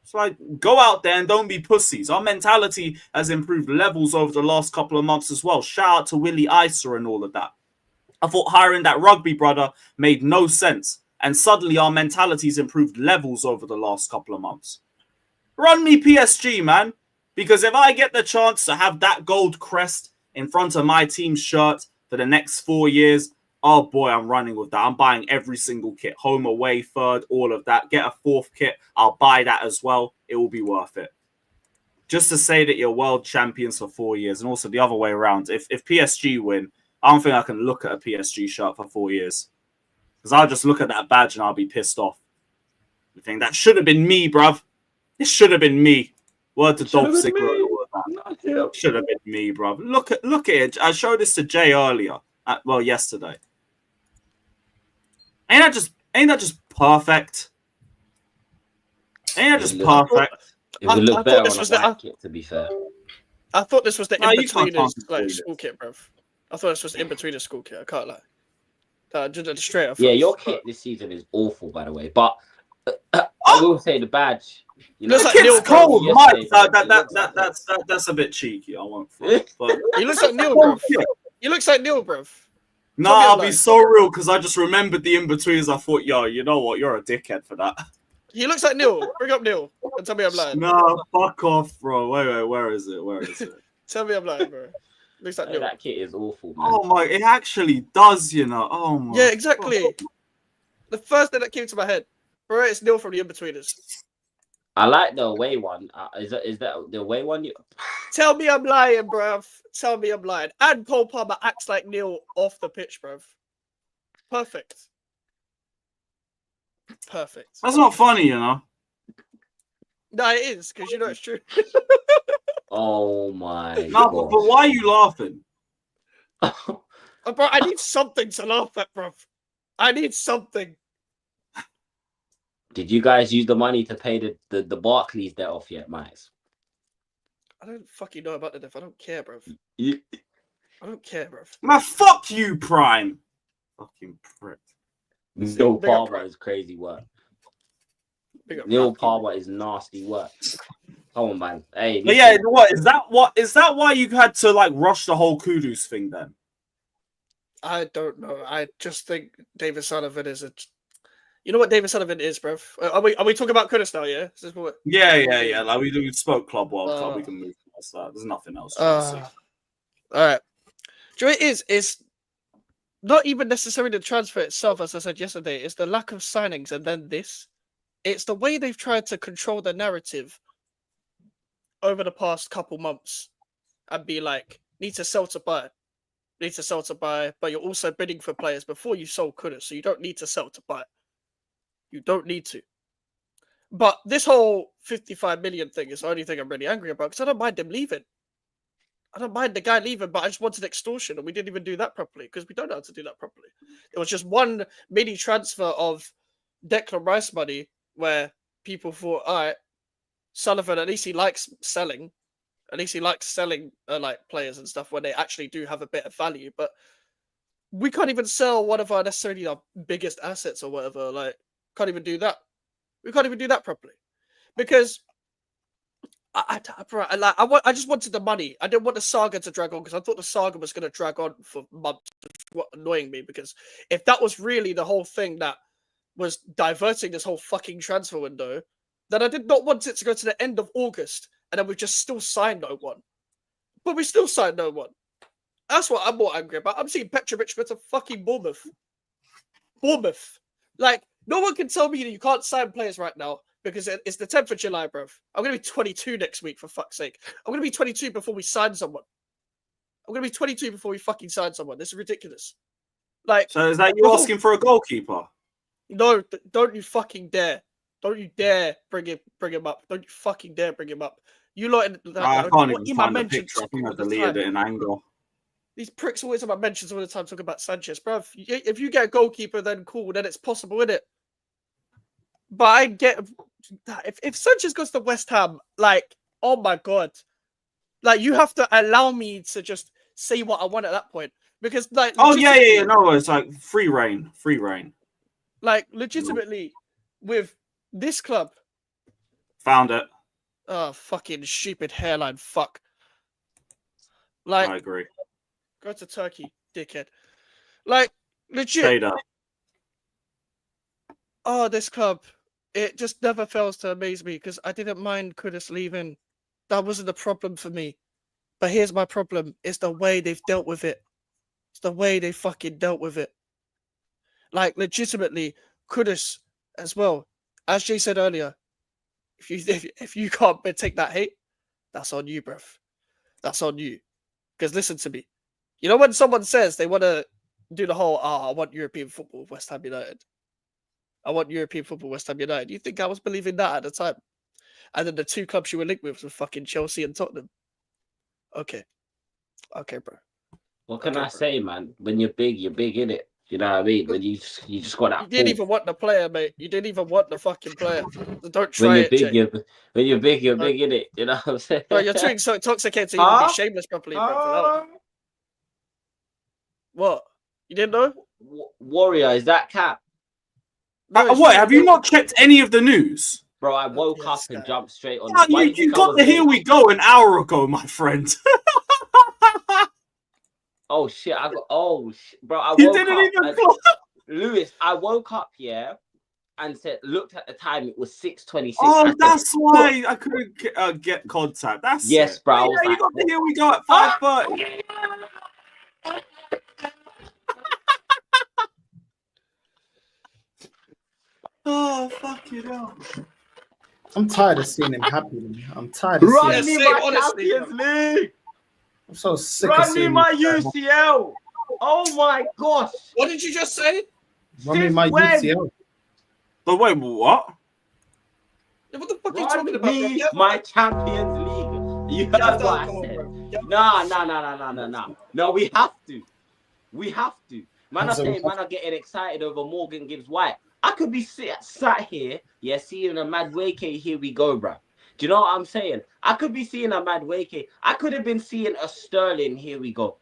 It's like, go out there and don't be pussies. Our mentality has improved levels over the last couple of months as well. Shout out to Willie Isa and all of that. I thought hiring that rugby brother made no sense. And suddenly our mentality's improved levels over the last couple of months. Run me PSG, man. Because if I get the chance to have that gold crest in front of my team's shirt for the next 4 years, oh boy, I'm running with that. I'm buying every single kit. Home, away, third, all of that. Get a 4th kit. I'll buy that as well. It will be worth it. Just to say that you're world champions for 4 years. And also the other way around. If PSG win, I don't think I can look at a PSG shirt for 4 years. Because I'll just look at that badge and I'll be pissed off. I think that should have been me, bruv. It should have been me. Word to Dolph Ziggler. Should have been me, bruv. Look at it. I showed this to Jay earlier. Yesterday. Ain't that just perfect? Ain't that just perfect? It would look better on a black kit, to be fair. I thought this was the in-betweeners school kit, bruv. I thought this was the in-betweener school kit. I can't lie. Just straight up. Yeah, your kit this season is awful, by the way. But I will say the badge. You know, looks like Neil cold, Mike. That's a bit cheeky. I won't. But he looks like Neil, bruv. He looks like Neil, bruv. No, I'll be so real because I just remembered the in-betweens. I thought, yo, you know what? You're a dickhead for that. He looks like Neil. Bring up Neil and tell me I'm lying. No, fuck off, bro. Wait, where is it? Tell me I'm lying, bro. Looks like Hey, nil. that kit is awful, man. Oh my, it actually does, you know. Oh my. Yeah, exactly. The first thing that came to my head, bro, it's nil from the in-betweeners. I like the away one. Is that the away one? Tell me I'm lying, bruv. Tell me I'm lying. And Cole Palmer acts like nil off the pitch, bruv. Perfect. Perfect. That's not funny, you know. No, it is, because you know it's true. Oh my No, god. but why are you laughing? Bro, I need something to laugh at, bruv. I need something. Did you guys use the money to pay the Barclays debt off yet, Mikez? I don't fucking know about the diff. I don't care, bruv. You... I don't care, bruv. Man, fuck you, Prime. Fucking prick. Neil Big up Palmer Prime. is crazy work. Big up Neil Prime. Palmer is nasty work. Come on, man. Hey, But yeah, what is that why you had to like rush the whole Kudus thing then? I don't know. I just think David Sullivan is a... You know what David Sullivan is, bruv? Are we talking about Kudus now, yeah? Is this what... Yeah. Like we spoke Club World Cup. We can move past that. There's nothing else. all right. Do you know what it is? It's not even necessarily the transfer itself, as I said yesterday. It's the lack of signings and then this. It's the way they've tried to control the narrative over the past couple months and be like, need to sell to buy. Need to sell to buy, but you're also bidding for players before you sold Kudus, so you don't need to sell to buy. You don't need to. But this whole 55 million thing is the only thing I'm really angry about, because I don't mind them leaving. I don't mind the guy leaving, but I just wanted extortion, and we didn't even do that properly, because we don't know how to do that properly. It was just one mini transfer of Declan Rice money, where people thought, all right, Sullivan, at least he likes selling. At least he likes selling like players and stuff when they actually do have a bit of value. But we can't even sell one of our necessarily our biggest assets or whatever. Like, can't even do that. We can't even do that properly because I just wanted the money. I didn't want the saga to drag on because I thought the saga was going to drag on for months. What annoying me, because if that was really the whole thing that was diverting this whole fucking transfer window, then I did not want it to go to the end of August and then we just still signed no one. But we still signed no one. That's what I'm more angry about. I'm seeing Petrovic go to fucking Bournemouth. Like, no one can tell me that you can't sign players right now because it's the 10th of July, bruv. I'm going to be 22 next week, for fuck's sake. I'm going to be 22 before we sign someone. I'm going to be 22 before we fucking sign someone. This is ridiculous. Like, So is that you asking for a goalkeeper? No, don't you fucking dare. Don't you dare bring him up. Don't you fucking dare bring him up. You lot I can't even find the picture. I think I deleted it in anger. These pricks always have my mentions all the time talking about Sanchez, bruv. If you get a goalkeeper, then cool, then it's possible, isn't it? But I get if Sanchez goes to West Ham, like, oh my god, like you have to allow me to just say what I want at that point, because like, oh yeah, no, it's like free reign. Like legitimately, with this club, found it. Oh, fucking stupid hairline, fuck. Like, I agree. Go to Turkey, dickhead. Like, legit. Straight up. Oh, this club. It just never fails to amaze me because I didn't mind Kudus leaving. That wasn't the problem for me. But here's my problem. It's the way they've dealt with it. It's the way they fucking dealt with it. Like, legitimately, Kudus as well. As Jay said earlier, if you can't take that hate, that's on you, bruv. That's on you. Because listen to me. You know when someone says they want to do the whole, I want European football with West Ham United. I want European football West Ham United. You think I was believing that at the time? And then the two clubs you were linked with were fucking Chelsea and Tottenham. Okay. Okay, bro. What can I say, man? When you're big, innit? You know what I mean? When you just got that. You didn't even want the player, mate. You didn't even want the fucking player. Don't try it, Jay. When you're big, innit? You know what I'm saying? Bro, you're too intoxicated to even be shameless properly, bro. What? You didn't know? Warrior, is that cap? No, what? Have you not checked any of the news? Bro, I woke up and jumped straight on. You got the Here We Go an hour ago, my friend. Oh shit! I got. Oh shit, bro! I You woke didn't up. even. Lewis, I woke up. Yeah, and said, looked at the time, it was 6:26. Oh, that's why I couldn't get contact. That's yes, it. bro. I Yeah, was you like, got the Here We Go at 5:30. Oh, fucking hell. I'm tired of seeing him happy. Man. I'm tired of run seeing me him. my honestly, Champions League. I'm so sick of Run me seeing my him. UCL. Oh my gosh. What did you just say? Run me my when? UCL. But wait, what? What the fuck are you Run talking about, bro? me my Champions League. You heard what I said. No, we have to. We have to. Man, I say, man, are getting excited over Morgan Gibbs White. I could be sat here, yeah, seeing a MADUEKE, here we go, bro. Do you know what I'm saying? I could be seeing a MADUEKE. I could have been seeing a Sterling, here we go.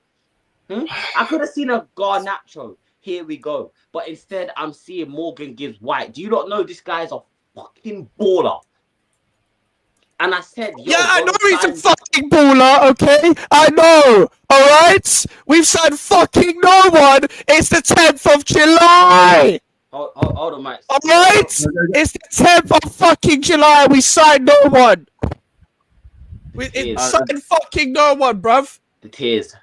I could have seen a Garnacho, here we go. But instead, I'm seeing Morgan Gibbs White. Do you not know this guy's a fucking baller? And I said, yo, yeah, I know he's a fucking baller, okay? I know, alright? We've signed fucking no one. It's the 10th of July. Hold on, mate. Alright? It's the 10th of fucking July. We signed no one. We signed fucking no one, bruv. The tears.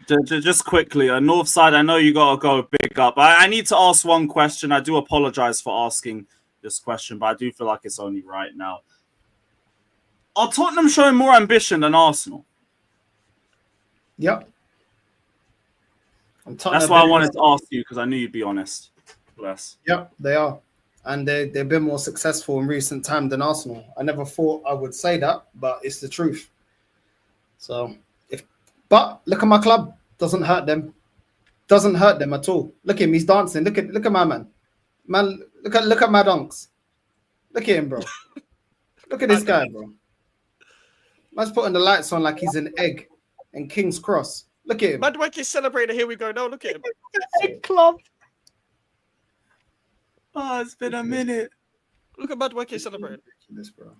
Just quickly, Northside, I know you got to go big up. I need to ask one question. I do apologize for asking this question, but I do feel like it's only right now. Are Tottenham showing more ambition than Arsenal? Yep. That's why I wanted to ask you, because I knew you'd be honest. Bless. Yep, they are. And they've been more successful in recent time than Arsenal. I never thought I would say that, but it's the truth. So, but look at my club. Doesn't hurt them. Doesn't hurt them at all. Look at him. He's dancing. Look at my man. Man, look at my donks. Look at him, bro. Look at this guy, bro. Man's putting the lights on like he's an egg in King's Cross. Look at him. MADUEKE celebrating. Here we go. No, look at him. Egg club. Oh, it's been a minute. Look at MADUEKE celebrating. This, bro.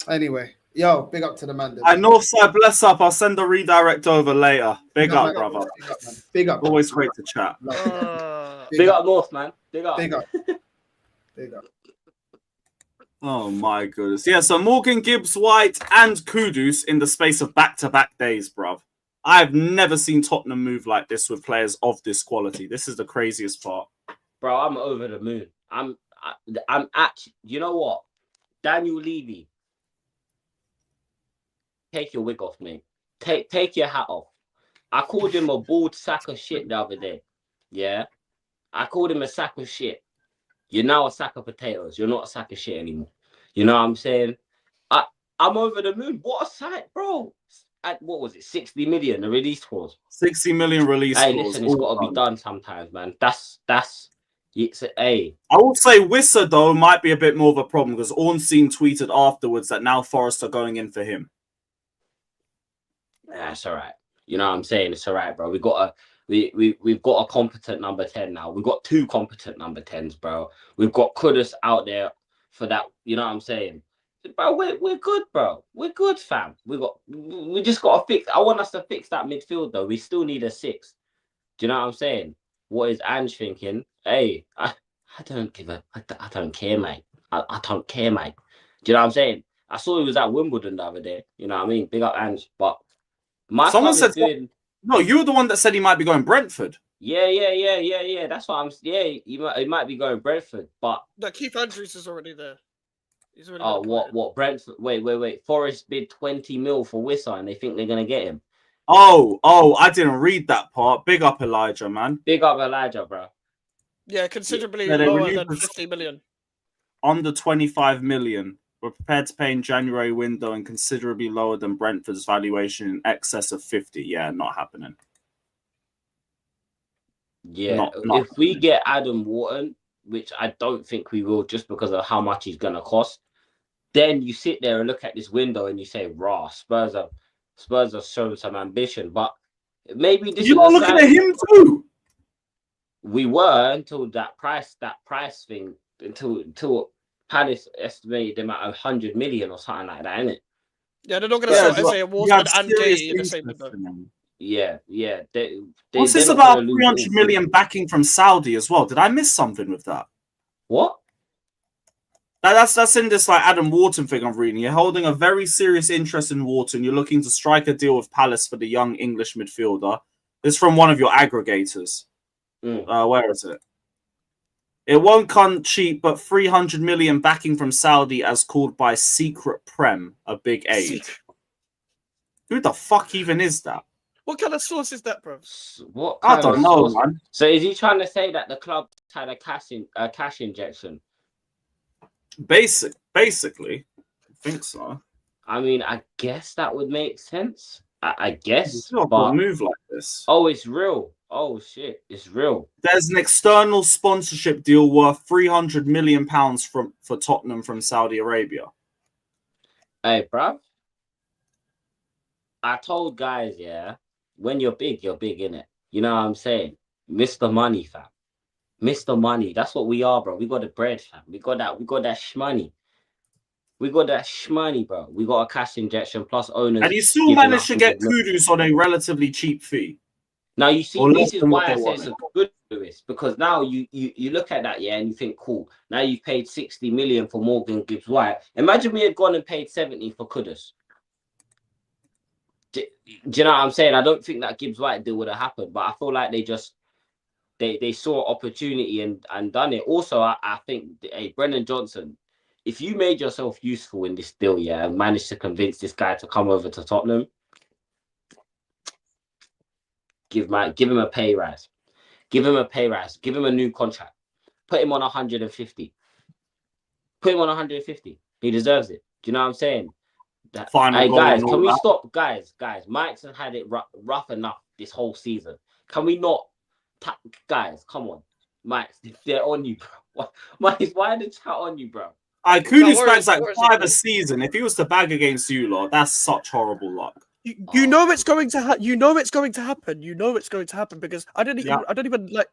Anyway, yo, big up to the man. I Northside, bless up. I'll send a redirect over later. Big up, brother. Big up, man. Big up. Always great to chat. Big up North, man. Big up. Big up. Big up. Oh my goodness. Yeah, so Morgan Gibbs White and Kudus in the space of back-to-back days, bruv. I've never seen Tottenham move like this with players of this quality. This is the craziest part. Bro, I'm over the moon. I'm actually, you know what? Daniel Levy, take your wig off, mate. Take your hat off. I called him a bald sack of shit the other day. Yeah? I called him a sack of shit. You're now a sack of potatoes. You're not a sack of shit anymore. You know what I'm saying? I'm over the moon. What a sight, bro. What was it? 60 million, the release clause. 60 million release clause. Hey, listen, it's got to be done sometimes, man. It's I will say Wissa, though, might be a bit more of a problem because Ornstein tweeted afterwards that now Forest are going in for him. Yeah, it's all right. You know what I'm saying? It's all right, bro. We've got a competent number 10 now. We've got two competent number 10s, bro. We've got Kudus out there for that. You know what I'm saying? Bro, we're good, bro. We're good, fam. We just got to fix. I want us to fix that midfield, though. We still need a 6. Do you know what I'm saying? What is Ange thinking? Hey, I don't care, mate. I don't care, mate. Do you know what I'm saying? I saw he was at Wimbledon the other day. You know what I mean? Big up Ange. But someone said no, you were the one that said he might be going Brentford. Yeah. That's what I'm. Yeah, he might be going Brentford, but no, Keith Andrews is already there. He's already what Brentford? Wait. Forest bid 20 mil for Wissa, and they think they're gonna get him. Oh, I didn't read that part. Big up Elijah, man. Big up Elijah, bro. Yeah, considerably lower than 50 million. Under 25 million. We're prepared to pay in January window and considerably lower than Brentford's valuation in excess of 50. Yeah, not happening. Yeah, if we get Adam Wharton, which I don't think we will just because of how much he's going to cost, then you sit there and look at this window and you say, raw, Spurs are showing some ambition. But maybe this You're not looking at him too. We were until that price thing, until Palace estimated them at 100 million or something like that, innit? Yeah, they're not going to sell Isaiah Wharton and Gay in the same window. Yeah. What's this about 300 million backing from Saudi as well? Did I miss something with that? What? That's in this like Adam Wharton thing I'm reading. You're holding a very serious interest in Wharton. You're looking to strike a deal with Palace for the young English midfielder. This is from one of your aggregators. Where is it? It won't come cheap, but 300 million backing from Saudi as called by Secret Prem, a big aid. Who the fuck even is that? What kind of source is that, bro? What I kind don't of know, source? man. So is he trying to say that the club had a cash injection? Basically, I think so. I mean, I guess that would make sense. I guess, It's not but a move like this. oh, it's real. Oh shit, it's real. There's an external sponsorship deal worth 300 million pounds for Tottenham from Saudi Arabia. Hey, bruv. I told guys, yeah, when you're big, innit? You know what I'm saying? Mr. Money, fam. Mr. Money. That's what we are, bro. We got the bread, fam. We got that shmoney. We got that shmoney, bro. We got a cash injection plus owners. And you still managed to get Kudus on a relatively cheap fee. Now you see, Or this less is than why what I they say it's a good Lewis, because now you look at that, yeah, and you think, cool. Now you've paid 60 million for Morgan Gibbs White. Imagine we had gone and paid 70 for Kudus. Do you know what I'm saying? I don't think that Gibbs White deal would have happened, but I feel like they saw opportunity and done it. Also, I think, hey, Brendan Johnson, if you made yourself useful in this deal, yeah, and managed to convince this guy to come over to Tottenham, give him a pay rise. Give him a pay rise. Give him a new contract. Put him on 150. Put him on 150. He deserves it. Do you know what I'm saying? Hey, guys, can we stop? Guys, Mike's had it rough enough this whole season. Can we not? Guys, come on. Mike, they're on you, bro. Mike, why are the chat on you, bro? Kudus bags like 5 a season. If he was to bag against you, lot, that's such horrible luck. You know it's going to happen. You know it's going to happen. You know it's going to happen because I don't even like.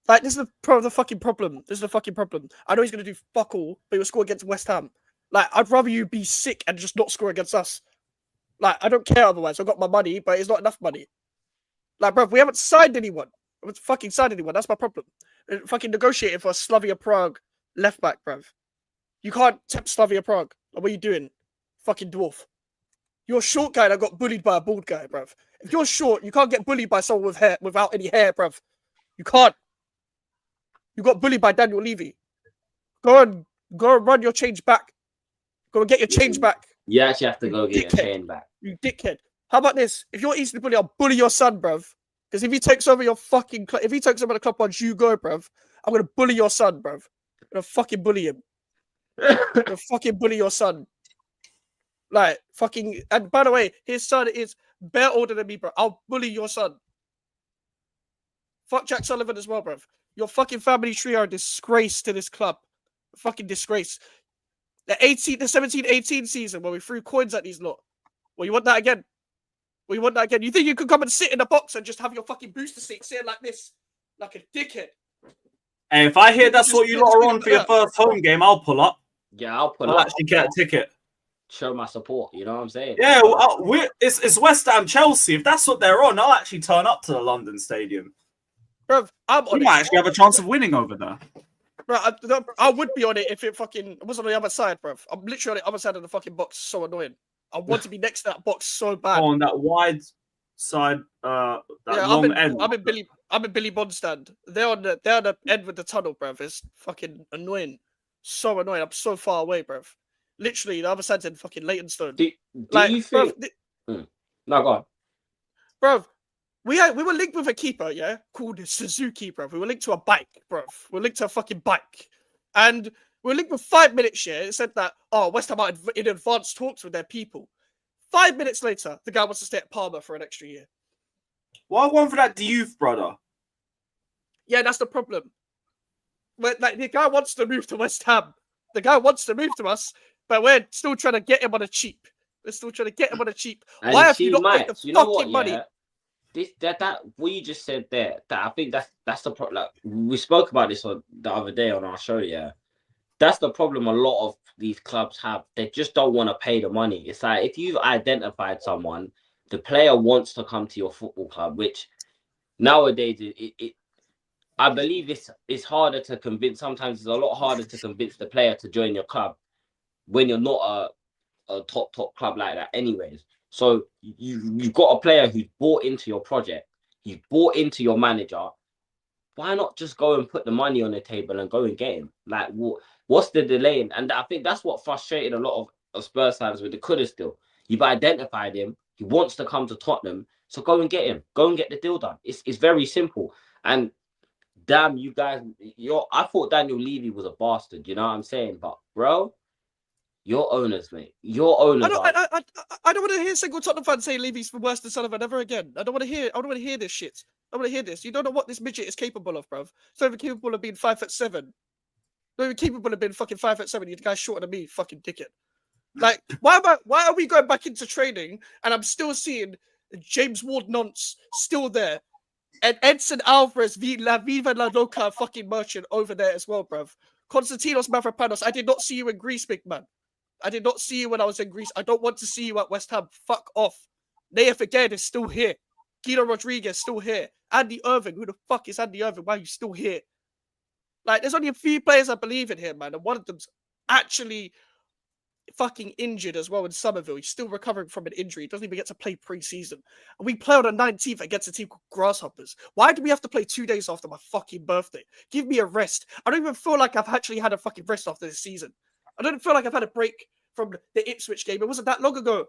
Like this is the fucking problem. This is the fucking problem. I know he's going to do fuck all, but he'll score against West Ham. Like I'd rather you be sick and just not score against us. Like I don't care otherwise. I've got my money, but it's not enough money. Like, bro, we haven't signed anyone. We haven't fucking signed anyone. That's my problem. Fucking negotiating for a Slavia Prague left back, bruv. You can't tempt Slavia Prague. Like, what are you doing? Fucking dwarf. You're a short guy that got bullied by a bald guy, bruv. If you're short, you can't get bullied by someone with hair without any hair, bruv. You can't. You got bullied by Daniel Levy. Go and run your change back. Go and get your change back. You actually have to go get your change back. You dickhead. How about this? If you're easily bullied, I'll bully your son, bruv. Because if he takes over your fucking if he takes over the club once you go, bruv, I'm gonna bully your son, bruv. I'm gonna fucking bully him. I'm gonna fucking bully your son. Like, fucking... And by the way, his son is bare older than me, bro. I'll bully your son. Fuck Jack Sullivan as well, bruv. Your fucking family tree are a disgrace to this club. A fucking disgrace. The 17-18 season where we threw coins at these lot. Well, you want that again? Well, you want that again? You think you could come and sit in a box and just have your fucking booster seat sitting like this? Like a dickhead. And if I hear that's what you lot are on for your first home game, I'll pull up. Yeah, I'll I'll actually get a ticket. Show my support, you know what I'm saying? Yeah, well, it's West Ham Chelsea. If that's what they're on, I'll actually turn up to the London Stadium. Bro, we might actually have a chance of winning over there. Bro, I would be on it if it fucking was on the other side, bro. I'm literally on the other side of the fucking box. So annoying. I want to be next to that box so bad. On that wide side, long end. I'm in Billy Bond stand. They're on the end with the tunnel, bruv. It's fucking annoying. So annoying. I'm so far away, bruv. Literally, the other side's in fucking Leytonstone. Do you think... No, go on. Bruv, we were linked with a keeper, yeah, called Suzuki, bruv. We were linked to a bike, bruv. We were linked to a fucking bike. And we were linked with 5 minutes, yeah. It said that, West Ham are in advanced talks with their people. 5 minutes later, the guy wants to stay at Parma for an extra year. Why one for that youth, brother? Yeah, that's the problem. But, like, the guy wants to move to West Ham. The guy wants to move to us, but we're still trying to get him on a cheap. We're still trying to get him on a cheap. And why have you not paid the fucking money? Yeah? That what you just said there, that I think that's the problem. Like, we spoke about this on the other day on our show, yeah. That's the problem a lot of these clubs have. They just don't want to pay the money. It's like if you've identified someone, the player wants to come to your football club, which nowadays I believe it's harder to convince. Sometimes it's a lot harder to convince the player to join your club when you're not a top club like that anyways. So you've got a player who's bought into your project, he's bought into your manager. Why not just go and put the money on the table and go and get him? Like, what's the delay? And I think that's what frustrated a lot of Spurs fans with the Kudus deal. You've identified him. He wants to come to Tottenham. So go and get him. Go and get the deal done. It's very simple. And damn, you guys, I thought Daniel Levy was a bastard. You know what I'm saying? But, bro, your owners, mate. Your owners I don't want to hear single Tottenham fan say Levy's the worst than Sullivan ever again. I don't want to hear this shit. I want to hear this. You don't know what this midget is capable of, bruv. It's not even capable of being 5'7". Not even capable of being fucking 5'7". You guys shorter than me, fucking dickhead. Like, why are we going back into training and I'm still seeing James Ward-Nonce still there and Edson Alvarez, Viva La Loca fucking merchant over there as well, bruv. Konstantinos Mavropanos, I did not see you in Greece, big man. I did not see you when I was in Greece. I don't want to see you at West Ham. Fuck off. Nayef again is still here. Guido Rodriguez still here. Andy Irving, who the fuck is Andy Irving? Why are you still here? Like, there's only a few players I believe in here, man. And one of them's actually fucking injured as well in Somerville. He's still recovering from an injury. He doesn't even get to play pre-season. And we play on the 19th against a team called Grasshoppers. Why do we have to play 2 days after my fucking birthday? Give me a rest. I don't even feel like I've actually had a fucking rest after this season. I don't feel like I've had a break from the Ipswich game. It wasn't that long ago.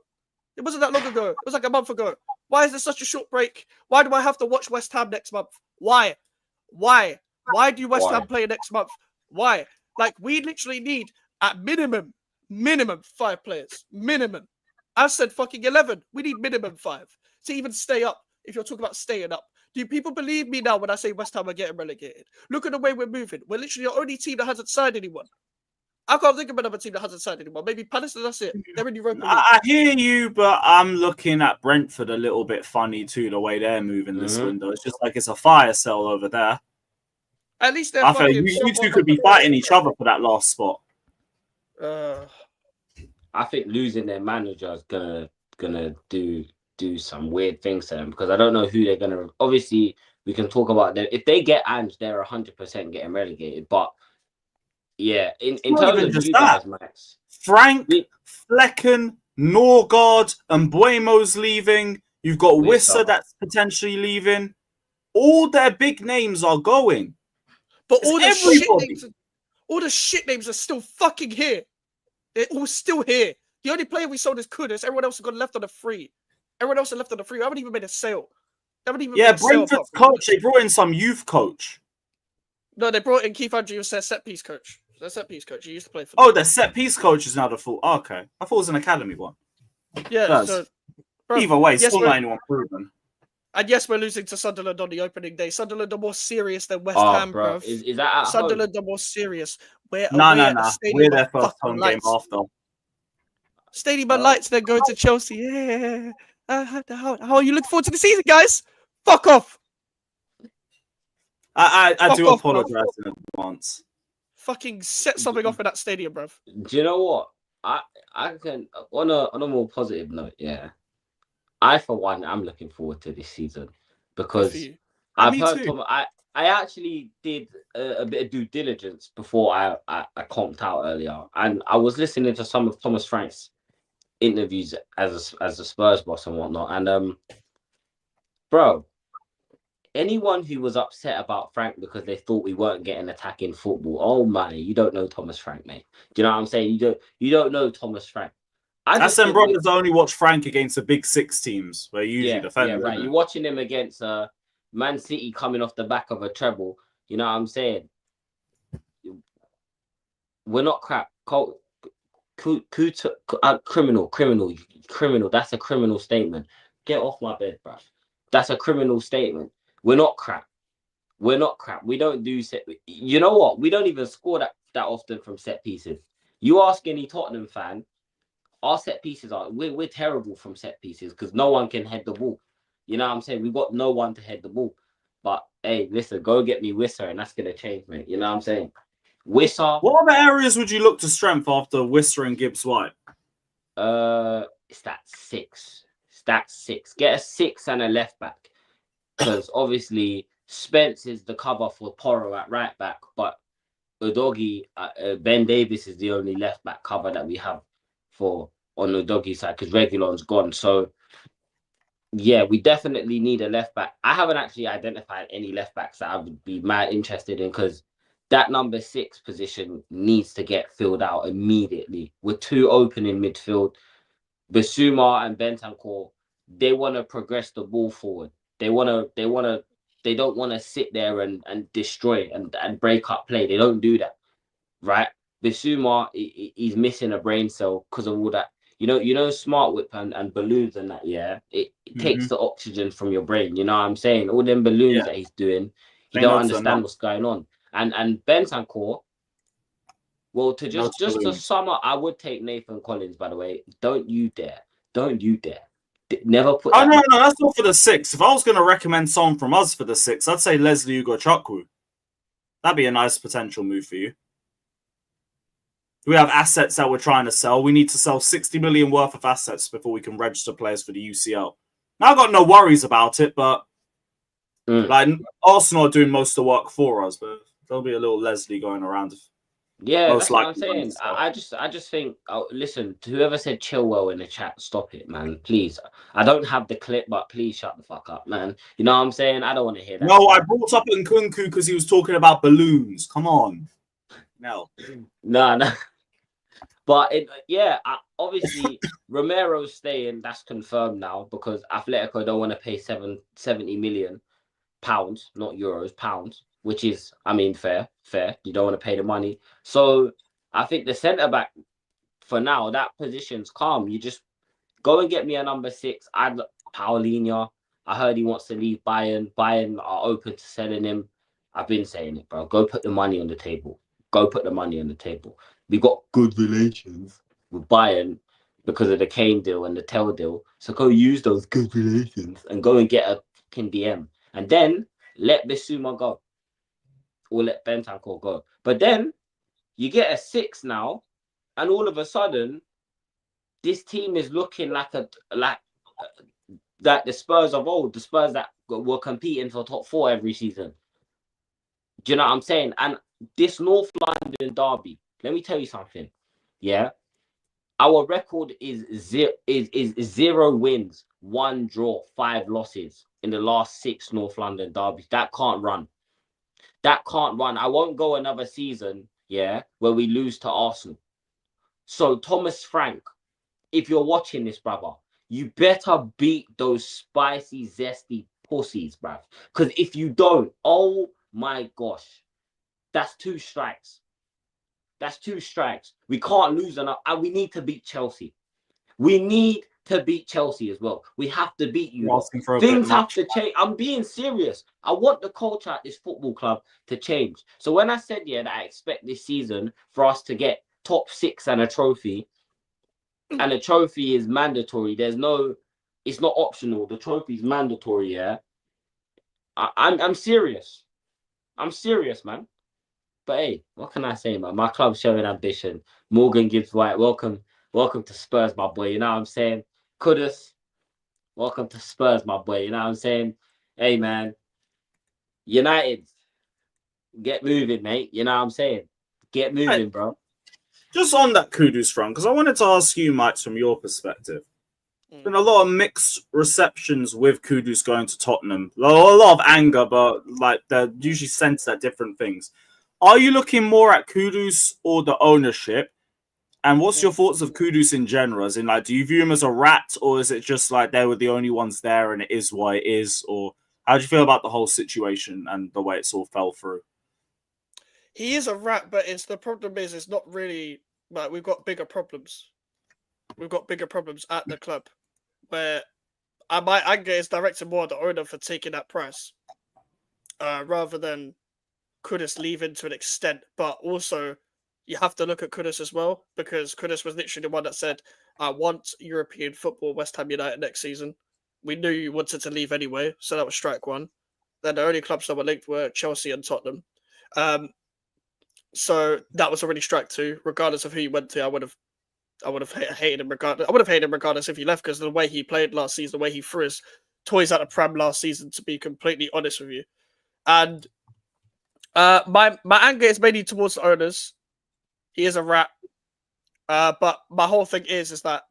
It was like a month ago. Why is there such a short break? Why do I have to watch West Ham next month? Why? Why do West Ham play next month? Why? Like, we literally need, at minimum 5 players. Minimum. I've said fucking 11. We need minimum 5 to even stay up, if you're talking about staying up. Do people believe me now when I say West Ham are getting relegated? Look at the way we're moving. We're literally the only team that hasn't signed anyone. I can't think of another team that hasn't signed anyone. Maybe Palace, and that's it. They're in Europa League. I hear you, but I'm looking at Brentford a little bit funny too, the way they're moving this window. It's just like it's a fire sale over there. At least they're I feel you two could be fighting each other for that last spot. I think losing their manager is gonna do some weird things to them, because I don't know who they're gonna. Obviously, we can talk about them. If they get Ange, they're 100% getting relegated. But yeah, in terms of you guys, Max, Frank, Flecken, Norgard, and Buemo's leaving. You've got Wissa that's potentially leaving. All their big names are going. But all the shit names are still fucking here. They're all still here. The only player we sold is Kudus. Everyone else has got left on a free. I haven't even made a sale. Brentford's coach, they brought in some youth coach. No, they brought in Keith Andrews, their set piece coach. Their set piece coach. He used to play for. Oh, their set piece coach is now the full. Oh, okay, I thought it was an academy one. Yeah. So, bro, either way, still not anyone proven. And yes, we're losing to Sunderland on the opening day. Sunderland are more serious than West Ham, bro. Is that at Sunderland home? are more serious. No. We're their first home game after. Stadium of Lights, then going to Chelsea. Yeah. How are you looking forward to the season, guys? Fuck off. I do apologize in advance. Fucking set something off in that stadium, bruv. Do you know what? I can on a more positive note, yeah. I for one am looking forward to this season because I've heard I actually did a bit of due diligence before I comped out earlier, and I was listening to some of Thomas Frank's interviews as a Spurs boss and whatnot, and bro, anyone who was upset about Frank because they thought we weren't getting attacking football, oh my, you don't know Thomas Frank, mate. Do you know what I'm saying? You don't know Thomas Frank. That's them brothers only watch Frank against the big 6 teams where you usually defend. Yeah, right. You're watching him against Man City coming off the back of a treble. You know what I'm saying? We're not crap. Criminal. That's a criminal statement. Get off my bed, bruv. That's a criminal statement. We're not crap. We don't do set. You know what? We don't even score that often from set pieces. You ask any Tottenham fan, our set pieces we're terrible from set pieces because no one can head the ball. You know what I'm saying? We've got no one to head the ball. But hey, listen, go get me Wissa and that's gonna change, mate. You know what I'm saying? Wissa. What other areas would you look to strength after Wissa and Gibbs White? It's that 6. Get a 6 and a left back. Because obviously Spence is the cover for Porro at right back, but Udogie, Ben Davis is the only left back cover that we have for on Udogie's side because Reguilon's gone. So yeah, we definitely need a left back. I haven't actually identified any left backs that I would be mad interested in because that number 6 position needs to get filled out immediately. We're too open in midfield. Basuma and Bentancur, they want to progress the ball forward. They don't want to sit there and destroy and break up play. They don't do that, right? Basuma, he's missing a brain cell because of all that. You know, smart whip and balloons and that. Yeah, it takes the oxygen from your brain. You know what I'm saying? All them balloons that he's doing, he don't understand what's going on. And Bentancur, well, just to sum up, I would take Nathan Collins. By the way, don't you dare! Never put. Oh no, that's not for the 6. If I was going to recommend someone from us for the 6, I'd say Leslie Ugochukwu. That'd be a nice potential move for you. We have assets that we're trying to sell. We need to sell 60 million worth of assets before we can register players for the UCL. Now I've got no worries about it, but like Arsenal are doing most of the work for us. But there'll be a little Leslie going around. Yeah, that's what I'm saying. I just think, listen, to whoever said Chilwell in the chat, stop it, man. Please. I don't have the clip, but please shut the fuck up, man. You know what I'm saying? I don't want to hear that. No, I brought up Nkunku because he was talking about balloons. Come on. No. No. But, obviously, Romero's staying. That's confirmed now because Atletico don't want to pay 70 million pounds, not euros, pounds. Which is, I mean, fair. You don't want to pay the money. So I think the centre-back, for now, that position's calm. You just go and get me a number 6. Paulinho. I heard he wants to leave Bayern. Bayern are open to selling him. I've been saying it, bro. Go put the money on the table. We got good relations with Bayern because of the Kane deal and the Tell deal. So go use those good relations and go and get a fucking DM. And then let Bissouma go. Or let Bentancur go. But then you get a 6 now, and all of a sudden, this team is looking like that the Spurs of old, the Spurs that were competing for top 4 every season. Do you know what I'm saying? And this North London derby, let me tell you something. Yeah, our record is 0 wins, 1 draw, 5 losses in the last 6 North London derbies. That can't run. I won't go another season, where we lose to Arsenal. So, Thomas Frank, if you're watching this, brother, you better beat those spicy, zesty pussies, bruv. Because if you don't, oh my gosh, that's 2 strikes. We can't lose enough, and we need to beat Chelsea. We need to beat Chelsea as well. We have to beat you. Things have to change. I'm being serious. I want the culture at this football club to change. So when I said, that I expect this season for us to get top 6 and a trophy, and the trophy is mandatory. It's not optional. The trophy is mandatory, I'm serious. I'm serious, man. But hey, what can I say, man? My club's showing ambition. Morgan Gibbs White, welcome to Spurs, my boy. You know what I'm saying? Kudus, welcome to Spurs, my boy. You know what I'm saying? Hey, man. United, get moving, mate. You know what I'm saying? Get moving, bro. Just on that Kudus front, because I wanted to ask you, Mike, from your perspective. There's been a lot of mixed receptions with Kudus going to Tottenham. A lot of anger, but like they're usually sensed at different things. Are you looking more at Kudus or the ownership? And what's your thoughts of Kudus in general? As in, like, do you view him as a rat, or is it just like they were the only ones there and it is what it is? Or how do you feel about the whole situation and the way it all fell through? He is a rat, but the problem is it's not really like we've got bigger problems. We've got bigger problems at the club where my anger is directed more at the owner for taking that price rather than Kudus leaving to an extent, but also you have to look at Kudus as well, because Kudus was literally the one that said, I want European football, West Ham United next season. We knew you wanted to leave anyway, so that was strike 1. Then the only clubs that were linked were Chelsea and Tottenham. So that was already strike 2. Regardless of who you went to, I would have hated him regardless. I would have hated him regardless if he left, because the way he played last season, the way he threw his toys out of pram last season, to be completely honest with you. And my anger is mainly towards the owners. He is a rat. But my whole thing is that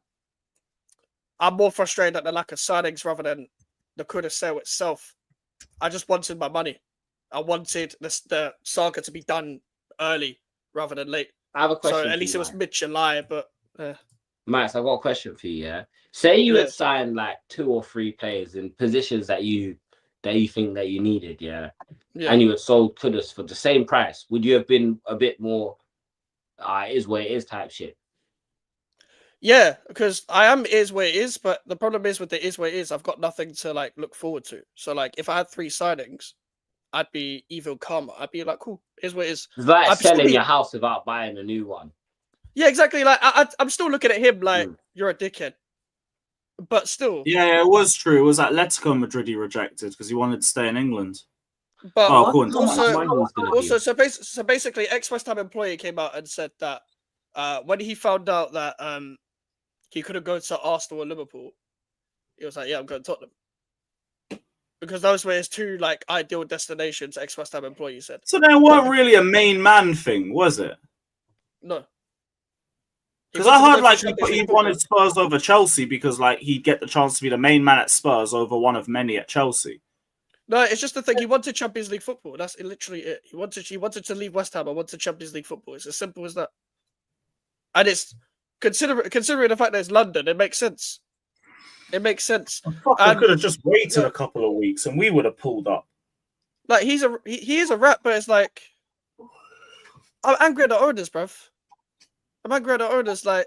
I'm more frustrated at the lack of signings rather than the Kudus sale itself. I just wanted my money. I wanted the saga to be done early rather than late. I have a question. So at least it was mid-July, but Max, I've got a question for you, yeah? Say you had signed like 2 or 3 players in positions that you think that you needed, yeah? And you had sold Kudus for the same price. Would you have been a bit more it is where it is type shit? Yeah, because I am is where it is, but the problem is with the is where it is, I've got nothing to like look forward to. So like if I had 3 signings, I'd be even calmer. I'd be like, cool, is what it is. It's like selling your house without buying a new one. Yeah, exactly. Like I'm still looking at him like you're a dickhead, but still. Yeah, it was true. It was Atletico Madrid he rejected because he wanted to stay in England. But also, so basically, ex-West Ham employee came out and said that when he found out that he couldn't go to Arsenal or Liverpool, he was like, "Yeah, I'm going to Tottenham." Because those were his 2 like ideal destinations. Ex-West Ham employee said. So there weren't really a main man thing, was it? No. Because I heard like he wanted Spurs over Chelsea because like he'd get the chance to be the main man at Spurs over one of many at Chelsea. No, it's just the thing. He wanted Champions League football. That's literally it. He wanted to leave West Ham. I wanted Champions League football. It's as simple as that. And it's considering the fact that it's London, it makes sense. It makes sense. I could have just waited a couple of weeks and we would have pulled up. Like he is a rat, but it's like I'm angry at the owners, bruv. I'm angry at the owners. Like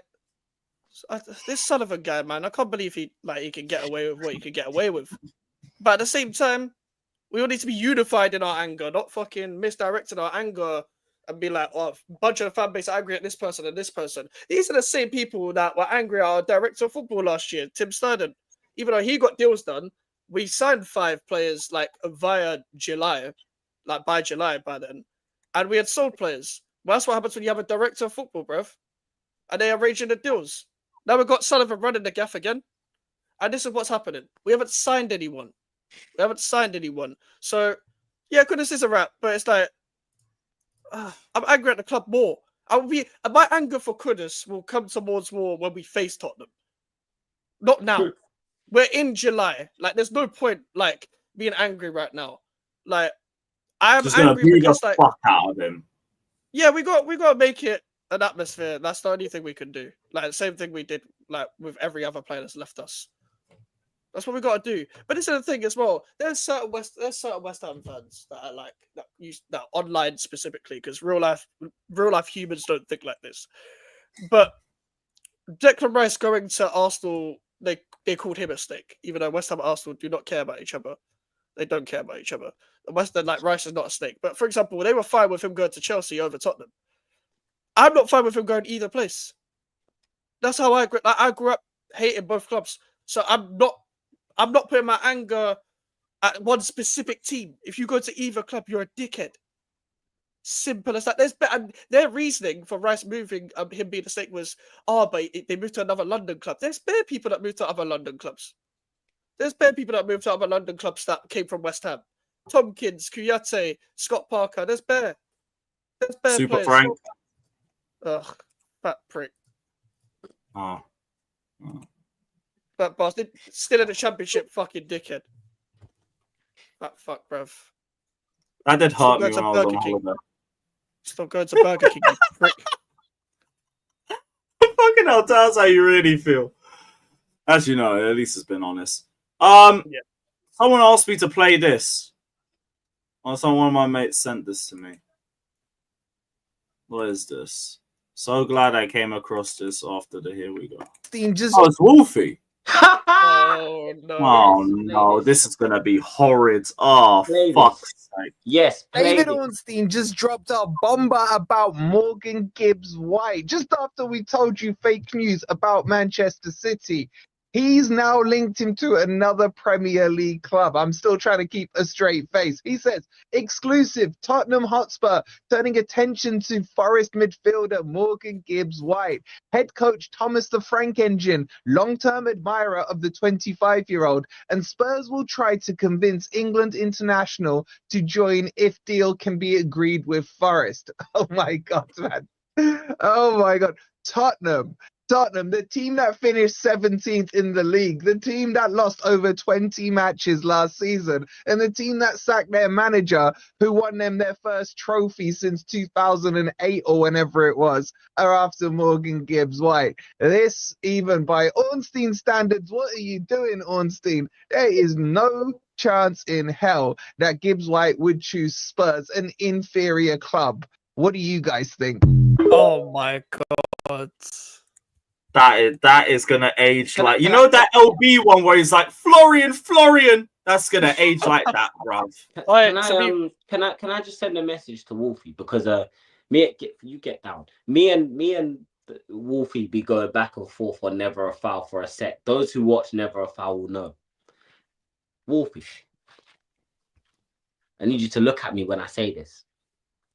this son of a guy, man. I can't believe he can get away with what he can get away with. But at the same time, we all need to be unified in our anger, not fucking misdirecting our anger and be like, oh, a bunch of the fan base are angry at this person and this person. These are the same people that were angry at our director of football last year, Tim Sturden. Even though he got deals done, we signed 5 players like via July, like by July by then. And we had sold players. Well, that's what happens when you have a director of football, bruv. And they are arranging the deals. Now we've got Sullivan running the gaff again. And this is what's happening. We haven't signed anyone. So, yeah, Kudus is a rat, but it's like, I'm angry at the club more. My anger for Kudus will come towards more when we face Tottenham. Not now. We're in July. Like, there's no point, like, being angry right now. Like, I'm angry because, like, fuck out of him. Yeah, we got to make it an atmosphere. That's the only thing we can do. Like, the same thing we did, like, with every other player that's left us. That's what we got to do. But this is the thing as well. There's certain West Ham fans that are like that online specifically, because real life humans don't think like this. But Declan Rice going to Arsenal, they called him a snake, even though West Ham and Arsenal do not care about each other. They don't care about each other. Rice is not a snake. But for example, they were fine with him going to Chelsea over Tottenham. I'm not fine with him going either place. That's how I grew up hating both clubs. So I'm not putting my anger at one specific team. If you go to either club, you're a dickhead. Simple as that. Their reasoning for Rice moving, him being a snake was, but they moved to another London club. There's bare people that moved to other London clubs. That came from West Ham. Tompkins, Kouyaté, Scott Parker. There's bare Super players. Frank. Ugh, fat prick. Oh. That bastard. Still in the championship, fucking dickhead. That fuck, bruv. That did hurt me when I was on holiday. Stop going to Burger King, you prick. Fucking hell, tell us how you really feel. As you know, at least it's been honest. Yeah. Someone asked me to play this. One of my mates sent this to me. What is this? So glad I came across this after the Here We Go. Oh, it's Wolfie. Oh no! Oh no! This is gonna be horrid. Oh fuck's sake! Yes, David Ornstein just dropped a bomber about Morgan Gibbs White just after we told you fake news about Manchester City. He's now linked him to another Premier League club. I'm still trying to keep a straight face. He says, exclusive, Tottenham Hotspur turning attention to Forest midfielder Morgan Gibbs-White. Head coach Thomas the Frank Engine, long-term admirer of the 25-year-old. And Spurs will try to convince England international to join if deal can be agreed with Forest. Oh my God, man. Oh my God. Tottenham, the team that finished 17th in the league, the team that lost over 20 matches last season, and the team that sacked their manager who won them their first trophy since 2008 or whenever it was, are after Morgan Gibbs-White. This, even by Ornstein standards, what are you doing, Ornstein? There is no chance in hell that Gibbs-White would choose Spurs, an inferior club. What do you guys think? Oh my God. That is gonna age like, you know, that LB one where he's like Florian. That's gonna age like that, bruv. Can I just send a message to Wolfie, because you get down. Me and Wolfie be going back and forth on Never a Foul for a sec. Those who watch Never a Foul will know. Wolfie, I need you to look at me when I say this.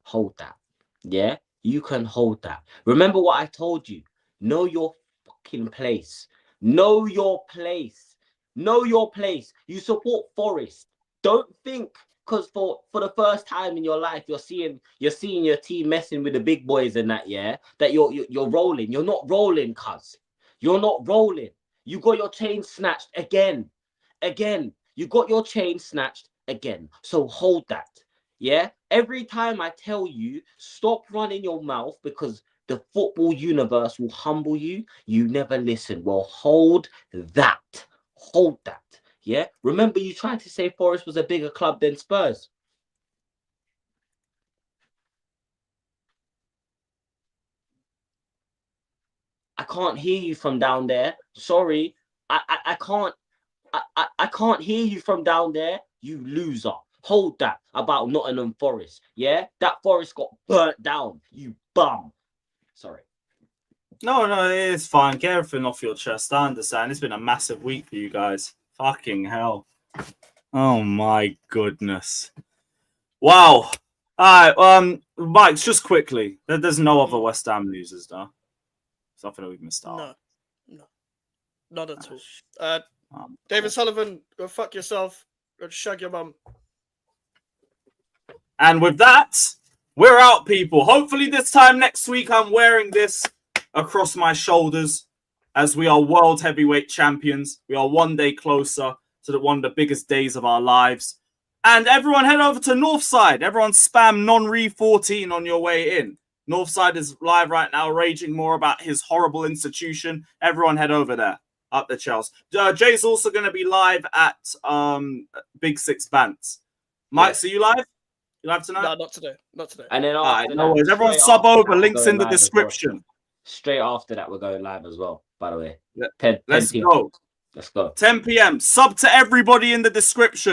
Hold that. Yeah, you can hold that. Remember what I told you. Know your fucking place. Know your place. Know your place. You support Forest. Don't think because for the first time in your life you're seeing your team messing with the big boys and that, yeah, that you're rolling. You're not rolling, cuz. You're not rolling. You got your chain snatched again. You got your chain snatched again. So hold that. Yeah? Every time I tell you, stop running your mouth because the football universe will humble you, you never listen. Well, hold that. Hold that. Yeah? Remember, you tried to say Forest was a bigger club than Spurs. I can't hear you from down there. Sorry. I can't hear you from down there, you loser. Hold that about Nottingham Forest. Yeah? That Forest got burnt down. You bum. Sorry. No, it's fine. Get everything off your chest. I understand. It's been a massive week for you guys. Fucking hell. Oh my goodness. Wow. Alright, Mike, just quickly. There's no other West Ham news, is there? Something that we've missed out. No. Not at all. David Sullivan, go fuck yourself. Go shag your mum. And with that, we're out, people. Hopefully this time next week I'm wearing this across my shoulders as we are world heavyweight champions. We are one day closer to one of the biggest days of our lives. And everyone head over to Northside. Everyone spam non-re14 on your way in. Northside is live right now, raging more about his horrible institution. Everyone head over there. Up the Chels. Jay's also going to be live at Big Six Bants. Mike, so you live? You live tonight? No, not today. And then no worries. Everyone sub over. Links in the description. Straight after that, we're going live as well, by the way. Let's go. 10 p.m. Let's go. 10 p.m. Sub to everybody in the description.